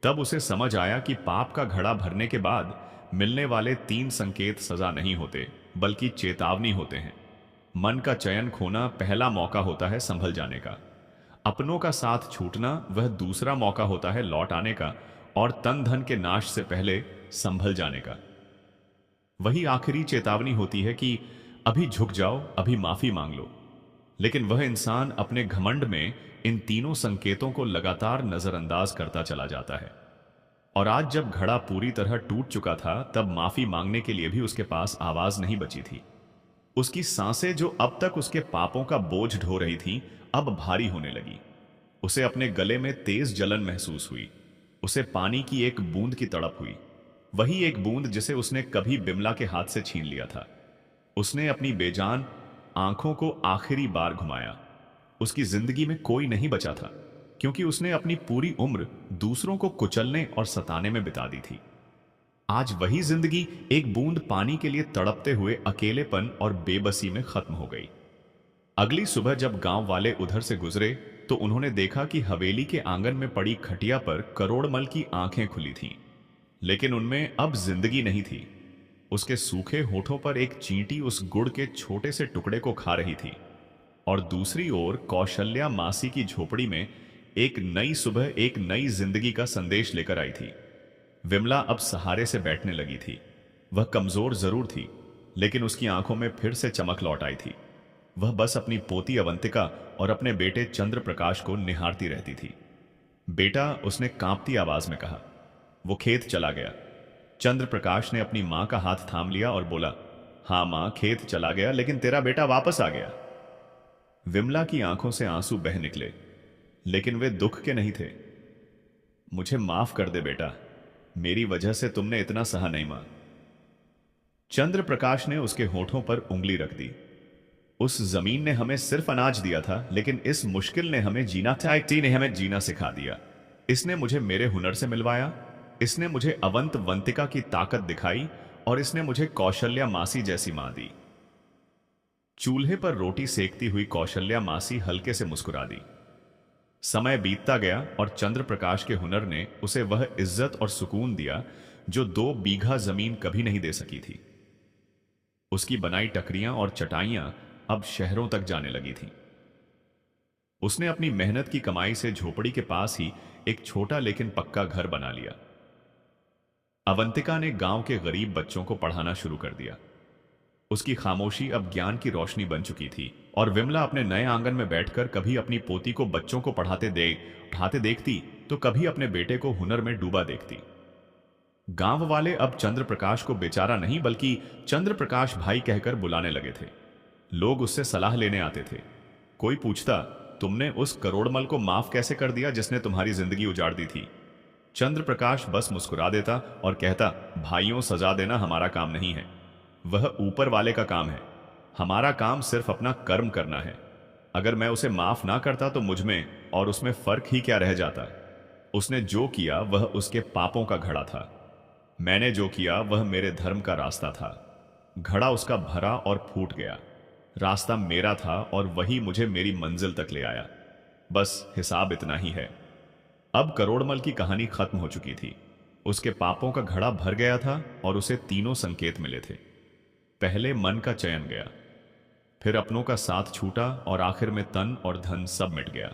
तब उसे समझ आया कि पाप का घड़ा भरने के बाद मिलने वाले 3 संकेत सजा नहीं होते, बल्कि चेतावनी होते हैं। मन का चयन खोना पहला मौका होता है संभल जाने का। अपनों का साथ छूटना वह दूसरा मौका होता है लौट आने का, और तन धन के नाश से पहले संभल जाने का। वही आखिरी चेतावनी होती है कि अभी झुक जाओ, अभी माफी मांग लो। लेकिन वह इंसान अपने घमंड में इन तीनों संकेतों को लगातार नजरअंदाज करता चला जाता है। और आज जब घड़ा पूरी तरह टूट चुका था, तब माफी मांगने के लिए भी उसके पास आवाज नहीं बची थी। उसकी सांसें जो अब तक उसके पापों का बोझ ढो रही थीं, अब भारी होने लगी। उसे अपने गले में तेज जलन महसूस हुई। उसे पानी की एक बूंद की तड़प हुई, वही एक बूंद जिसे उसने कभी बिमला के हाथ से छीन लिया था। उसने अपनी बेजान आंखों को आखिरी बार घुमाया। उसकी जिंदगी में कोई नहीं बचा था, क्योंकि उसने अपनी पूरी उम्र दूसरों को कुचलने और सताने में बिता दी थी। आज वही जिंदगी एक बूंद पानी के लिए तड़पते हुए अकेलेपन और बेबसी में खत्म हो गई। अगली सुबह जब गांव वाले उधर से गुजरे तो उन्होंने देखा कि हवेली के आंगन में पड़ी खटिया पर करोड़मल की आंखें खुली थीं, लेकिन उनमें अब जिंदगी नहीं थी। उसके सूखे होठों पर एक चींटी उस गुड़ के छोटे से टुकड़े को खा रही थी, और दूसरी ओर कौशल्या मासी की झोपड़ी में एक नई सुबह एक नई जिंदगी का संदेश लेकर आई थी। विमला अब सहारे से बैठने लगी थी। वह कमजोर जरूर थी, लेकिन उसकी आंखों में फिर से चमक लौट आई थी। वह बस अपनी पोती अवंतिका और अपने बेटे चंद्र प्रकाश को निहारती रहती थी। बेटा, उसने कांपती आवाज में कहा। वो खेत चला गया। चंद्र प्रकाश ने अपनी मां का हाथ थाम लिया और बोला, हां मां, खेत चला गया, लेकिन तेरा बेटा वापस आ गया। विमला की आंखों से आंसू बह निकले, लेकिन वे दुख के नहीं थे। मुझे माफ कर दे बेटा, मेरी वजह से तुमने इतना सहा नहीं मां। चंद्र प्रकाश ने उसके होठों पर उंगली रख दी। उस जमीन ने हमें सिर्फ अनाज दिया था, लेकिन इस मुश्किल ने हमें जीना सिखा दिया। इसने मुझे मेरे हुनर से मिलवाया, इसने मुझे अवंतिका की ताकत दिखाई, और इसने मुझे कौशल्या मासी जैसी मां दी। चूल्हे पर रोटी सेकती हुई कौशल्या मासी हल्के से मुस्कुरा दी। समय बीतता गया और चंद्र प्रकाश के हुनर ने उसे वह इज्जत और सुकून दिया जो 2 बीघा जमीन कभी नहीं दे सकी थी। उसकी बनाई टकरियां और चटाइयां अब शहरों तक जाने लगी थीं। उसने अपनी मेहनत की कमाई से झोपड़ी के पास ही एक छोटा लेकिन पक्का घर बना लिया। अवंतिका ने गांव के गरीब बच्चों को पढ़ाना शुरू कर दिया। उसकी खामोशी अब ज्ञान की रोशनी बन चुकी थी, और विमला अपने नए आंगन में बैठकर कभी अपनी पोती को बच्चों को पढ़ाते देखती तो कभी अपने बेटे को हुनर में डूबा देखती। गांव वाले अब चंद्र प्रकाश को बेचारा नहीं, बल्कि चंद्र प्रकाश भाई कहकर बुलाने लगे थे। लोग उससे सलाह लेने आते थे। कोई पूछता, तुमने उस करोड़मल को माफ कैसे कर दिया जिसने तुम्हारी जिंदगी उजाड़ दी थी? चंद्र प्रकाश बस मुस्कुरा देता और कहता, भाइयों, सजा देना हमारा काम नहीं है, वह ऊपर वाले का काम है। हमारा काम सिर्फ अपना कर्म करना है। अगर मैं उसे माफ ना करता तो मुझ में और उसमें फर्क ही क्या रह जाता? उसने जो किया वह उसके पापों का घड़ा था। मैंने जो किया वह मेरे धर्म का रास्ता था। घड़ा उसका भरा और फूट गया। रास्ता मेरा था और वही मुझे मेरी मंजिल तक ले आया। बस हिसाब इतना ही है। अब करोड़मल की कहानी खत्म हो चुकी थी। उसके पापों का घड़ा भर गया था और उसे तीनों संकेत मिले थे। पहले मन का चयन गया, फिर अपनों का साथ छूटा और आखिर में तन और धन सब मिट गया।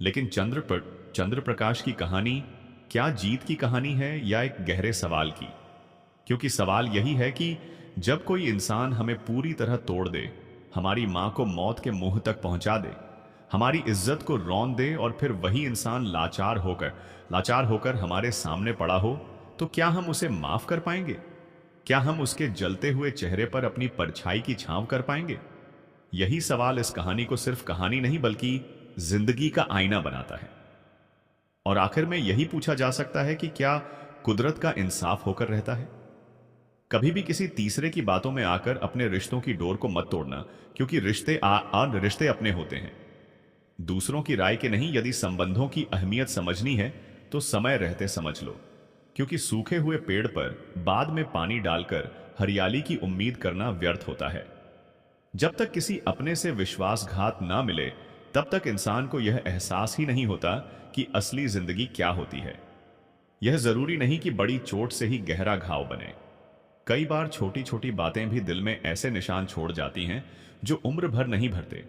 लेकिन चंद्र प्रकाश की कहानी क्या जीत की कहानी है या एक गहरे सवाल की? क्योंकि सवाल यही है कि जब कोई इंसान हमें पूरी तरह तोड़ दे, हमारी मां को मौत के मुंह तक पहुंचा दे, हमारी इज्जत को रौंद दे और फिर वही इंसान लाचार होकर हमारे सामने पड़ा हो, तो क्या हम उसे माफ कर पाएंगे? क्या हम उसके जलते हुए चेहरे पर अपनी परछाई की छांव कर पाएंगे? यही सवाल इस कहानी को सिर्फ कहानी नहीं बल्कि जिंदगी का आईना बनाता है। और आखिर में यही पूछा जा सकता है कि क्या कुदरत का इंसाफ होकर रहता है? कभी भी किसी तीसरे की बातों में आकर अपने रिश्तों की डोर को मत तोड़ना, क्योंकि रिश्ते अपने होते हैं, दूसरों की राय के नहीं। यदि संबंधों की अहमियत समझनी है तो समय रहते समझ लो, क्योंकि सूखे हुए पेड़ पर बाद में पानी डालकर हरियाली की उम्मीद करना व्यर्थ होता है। जब तक किसी अपने से विश्वासघात ना मिले, तब तक इंसान को यह एहसास ही नहीं होता कि असली जिंदगी क्या होती है। यह जरूरी नहीं कि बड़ी चोट से ही गहरा घाव बने। कई बार छोटी छोटी बातें भी दिल में ऐसे निशान छोड़ जाती हैं जो उम्र भर नहीं भरते।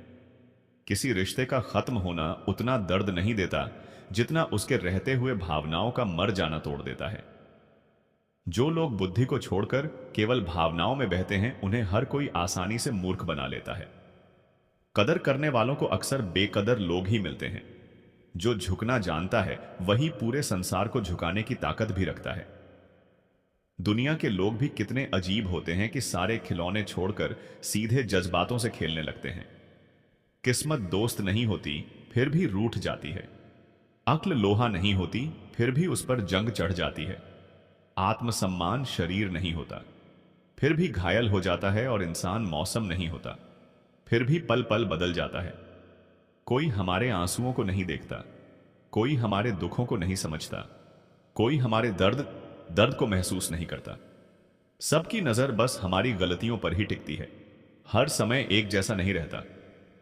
किसी रिश्ते का खत्म होना उतना दर्द नहीं देता जितना उसके रहते हुए भावनाओं का मर जाना तोड़ देता है। जो लोग बुद्धि को छोड़कर केवल भावनाओं में बहते हैं, उन्हें हर कोई आसानी से मूर्ख बना लेता है। कदर करने वालों को अक्सर बेकदर लोग ही मिलते हैं। जो झुकना जानता है वही पूरे संसार को झुकाने की ताकत भी रखता है। दुनिया के लोग भी कितने अजीब होते हैं कि सारे खिलौने छोड़कर सीधे जज्बातों से खेलने लगते हैं। किस्मत दोस्त नहीं होती फिर भी रूठ जाती है। अक्ल लोहा नहीं होती फिर भी उस पर जंग चढ़ जाती है। आत्मसम्मान शरीर नहीं होता फिर भी घायल हो जाता है, और इंसान मौसम नहीं होता फिर भी पल पल बदल जाता है। कोई हमारे आंसुओं को नहीं देखता, कोई हमारे दुखों को नहीं समझता, कोई हमारे दर्द को महसूस नहीं करता। सबकी नजर बस हमारी गलतियों पर ही टिकती है। हर समय एक जैसा नहीं रहता,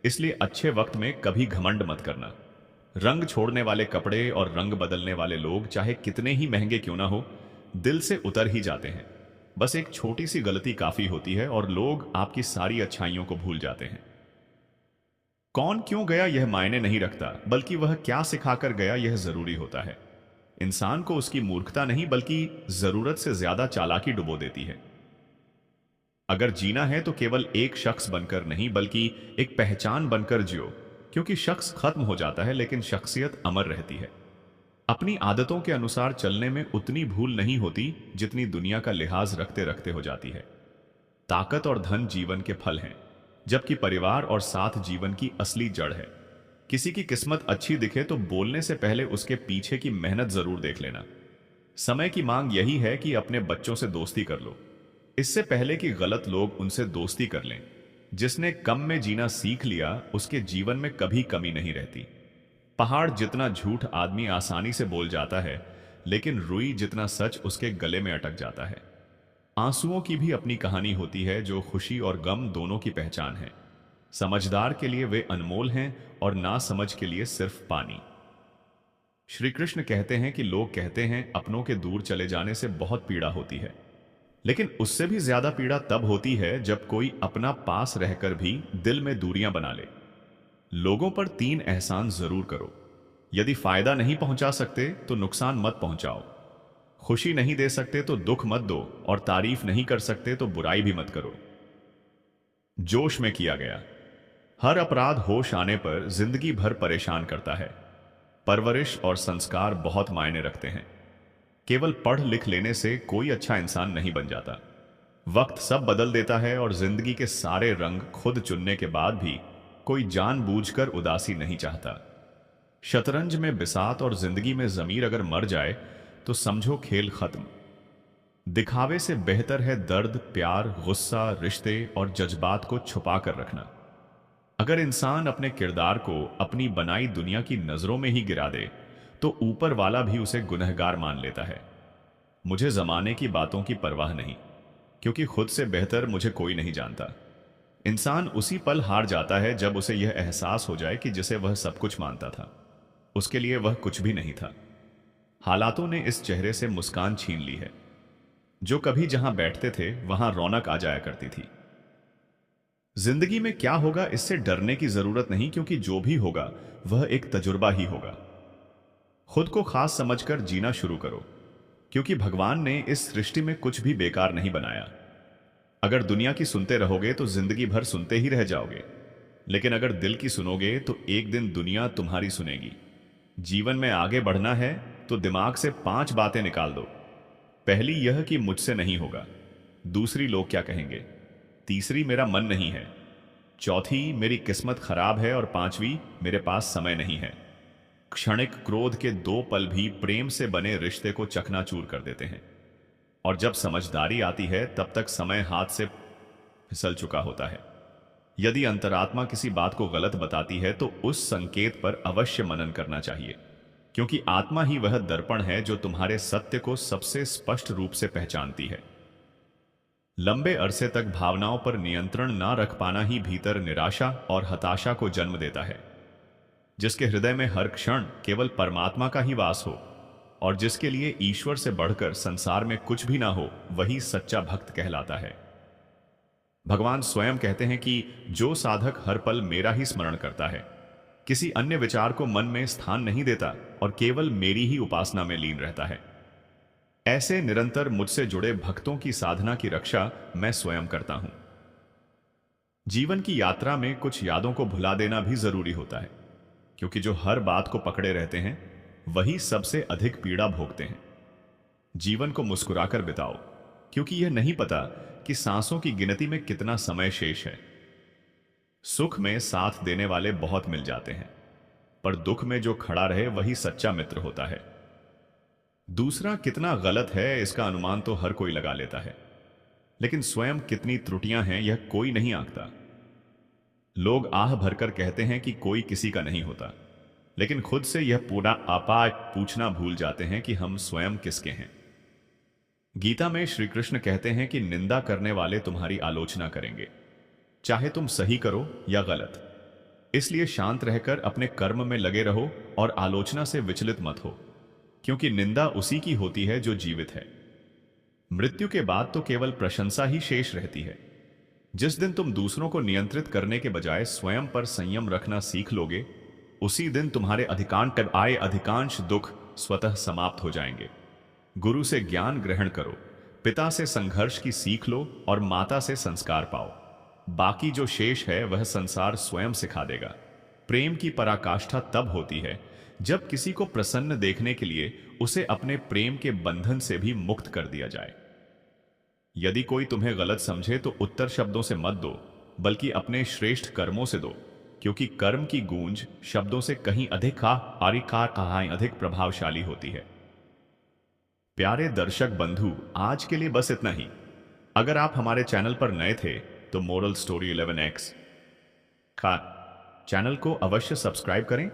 इसलिए अच्छे वक्त में कभी घमंड मत करना। रंग छोड़ने वाले कपड़े और रंग बदलने वाले लोग चाहे कितने ही महंगे क्यों ना हो, दिल से उतर ही जाते हैं। बस एक छोटी सी गलती काफी होती है और लोग आपकी सारी अच्छाइयों को भूल जाते हैं। कौन क्यों गया यह मायने नहीं रखता, बल्कि वह क्या सिखाकर गया यह जरूरी होता है। इंसान को उसकी मूर्खता नहीं बल्कि जरूरत से ज्यादा चालाकी डुबो देती है। अगर जीना है तो केवल एक शख्स बनकर नहीं बल्कि एक पहचान बनकर जियो, क्योंकि शख्स खत्म हो जाता है लेकिन शख्सियत अमर रहती है। अपनी आदतों के अनुसार चलने में उतनी भूल नहीं होती जितनी दुनिया का लिहाज रखते रखते हो जाती है। ताकत और धन जीवन के फल हैं, जबकि परिवार और साथ जीवन की असली जड़ है। किसी की किस्मत अच्छी दिखे तो बोलने से पहले उसके पीछे की मेहनत जरूर देख लेना। समय की मांग यही है कि अपने बच्चों से दोस्ती कर लो, इससे पहले कि गलत लोग उनसे दोस्ती कर लें। जिसने कम में जीना सीख लिया उसके जीवन में कभी कमी नहीं रहती। पहाड़ जितना झूठ आदमी आसानी से बोल जाता है, लेकिन रुई जितना सच उसके गले में अटक जाता है। आंसुओं की भी अपनी कहानी होती है, जो खुशी और गम दोनों की पहचान है। समझदार के लिए वे अनमोल हैं और ना समझ के लिए सिर्फ पानी। श्री कृष्ण कहते हैं कि लोग कहते हैं अपनों के दूर चले जाने से बहुत पीड़ा होती है, लेकिन उससे भी ज्यादा पीड़ा तब होती है जब कोई अपना पास रहकर भी दिल में दूरियां बना ले। लोगों पर 3 एहसान जरूर करो। यदि फायदा नहीं पहुंचा सकते तो नुकसान मत पहुंचाओ। खुशी नहीं दे सकते तो दुख मत दो, और तारीफ नहीं कर सकते तो बुराई भी मत करो। जोश में किया गया हर अपराध होश आने पर जिंदगी भर परेशान करता है। परवरिश और संस्कार बहुत मायने रखते हैं। केवल पढ़ लिख लेने से कोई अच्छा इंसान नहीं बन जाता। वक्त सब बदल देता है, और जिंदगी के सारे रंग खुद चुनने के बाद भी कोई जानबूझकर उदासी नहीं चाहता। शतरंज में बिसात और जिंदगी में जमीर अगर मर जाए तो समझो खेल खत्म। दिखावे से बेहतर है दर्द, प्यार, गुस्सा, रिश्ते और जज्बात को छुपा कर रखना। अगर इंसान अपने किरदार को अपनी बनाई दुनिया की नजरों में ही गिरा दे तो ऊपर वाला भी उसे गुनहगार मान लेता है। मुझे जमाने की बातों की परवाह नहीं, क्योंकि खुद से बेहतर मुझे कोई नहीं जानता। इंसान उसी पल हार जाता है जब उसे यह एहसास हो जाए कि जिसे वह सब कुछ मानता था, उसके लिए वह कुछ भी नहीं था। हालातों ने इस चेहरे से मुस्कान छीन ली है। जो कभी जहां बैठते थे वहां रौनक आ जाया करती थी। जिंदगी में क्या होगा इससे डरने की जरूरत नहीं, क्योंकि जो भी होगा वह एक तजुर्बा ही होगा। खुद को खास समझकर जीना शुरू करो, क्योंकि भगवान ने इस सृष्टि में कुछ भी बेकार नहीं बनाया। अगर दुनिया की सुनते रहोगे तो जिंदगी भर सुनते ही रह जाओगे, लेकिन अगर दिल की सुनोगे तो एक दिन दुनिया तुम्हारी सुनेगी। जीवन में आगे बढ़ना है तो दिमाग से 5 बातें निकाल दो। पहली यह कि मुझसे नहीं होगा, दूसरी लोग क्या कहेंगे, तीसरी मेरा मन नहीं है, चौथी मेरी किस्मत खराब है, और पांचवी मेरे पास समय नहीं है। क्षणिक क्रोध के 2 पल भी प्रेम से बने रिश्ते को चकनाचूर कर देते हैं, और जब समझदारी आती है तब तक समय हाथ से फिसल चुका होता है। यदि अंतरात्मा किसी बात को गलत बताती है तो उस संकेत पर अवश्य मनन करना चाहिए, क्योंकि आत्मा ही वह दर्पण है जो तुम्हारे सत्य को सबसे स्पष्ट रूप से पहचानती है। लंबे अरसे तक भावनाओं पर नियंत्रण ना रख पाना ही भीतर निराशा और हताशा को जन्म देता है। जिसके हृदय में हर क्षण केवल परमात्मा का ही वास हो, और जिसके लिए ईश्वर से बढ़कर संसार में कुछ भी ना हो, वही सच्चा भक्त कहलाता है। भगवान स्वयं कहते हैं कि जो साधक हर पल मेरा ही स्मरण करता है, किसी अन्य विचार को मन में स्थान नहीं देता और केवल मेरी ही उपासना में लीन रहता है, ऐसे निरंतर मुझसे जुड़े भक्तों की साधना की रक्षा मैं स्वयं करता हूं। जीवन की यात्रा में कुछ यादों को भुला देना भी जरूरी होता है, क्योंकि जो हर बात को पकड़े रहते हैं वही सबसे अधिक पीड़ा भोगते हैं। जीवन को मुस्कुराकर बिताओ, क्योंकि यह नहीं पता कि सांसों की गिनती में कितना समय शेष है। सुख में साथ देने वाले बहुत मिल जाते हैं, पर दुख में जो खड़ा रहे वही सच्चा मित्र होता है। दूसरा कितना गलत है इसका अनुमान तो हर कोई लगा लेता है, लेकिन स्वयं कितनी त्रुटियां हैं यह कोई नहीं आंकता। लोग आह भरकर कहते हैं कि कोई किसी का नहीं होता, लेकिन खुद से यह पूरा आपा पूछना भूल जाते हैं कि हम स्वयं किसके हैं। गीता में श्री कृष्ण कहते हैं कि निंदा करने वाले तुम्हारी आलोचना करेंगे, चाहे तुम सही करो या गलत। इसलिए शांत रहकर अपने कर्म में लगे रहो और आलोचना से विचलित मत हो, क्योंकि निंदा उसी की होती है जो जीवित है। मृत्यु के बाद तो केवल प्रशंसा ही शेष रहती है। जिस दिन तुम दूसरों को नियंत्रित करने के बजाय स्वयं पर संयम रखना सीख लोगे, उसी दिन तुम्हारे अधिकांश दुख स्वतः समाप्त हो जाएंगे। गुरु से ज्ञान ग्रहण करो, पिता से संघर्ष की सीख लो और माता से संस्कार पाओ। बाकी जो शेष है वह संसार स्वयं सिखा देगा। प्रेम की पराकाष्ठा तब होती है जब किसी को प्रसन्न देखने के लिए उसे अपने प्रेम के बंधन से भी मुक्त कर दिया जाए। यदि कोई तुम्हें गलत समझे तो उत्तर शब्दों से मत दो, बल्कि अपने श्रेष्ठ कर्मों से दो, क्योंकि कर्म की गूंज शब्दों से कहीं अधिक अधिक प्रभावशाली होती है। प्यारे दर्शक बंधु, आज के लिए बस इतना ही। अगर आप हमारे चैनल पर नए थे तो मोरल स्टोरी 11x का चैनल को अवश्य सब्सक्राइब करें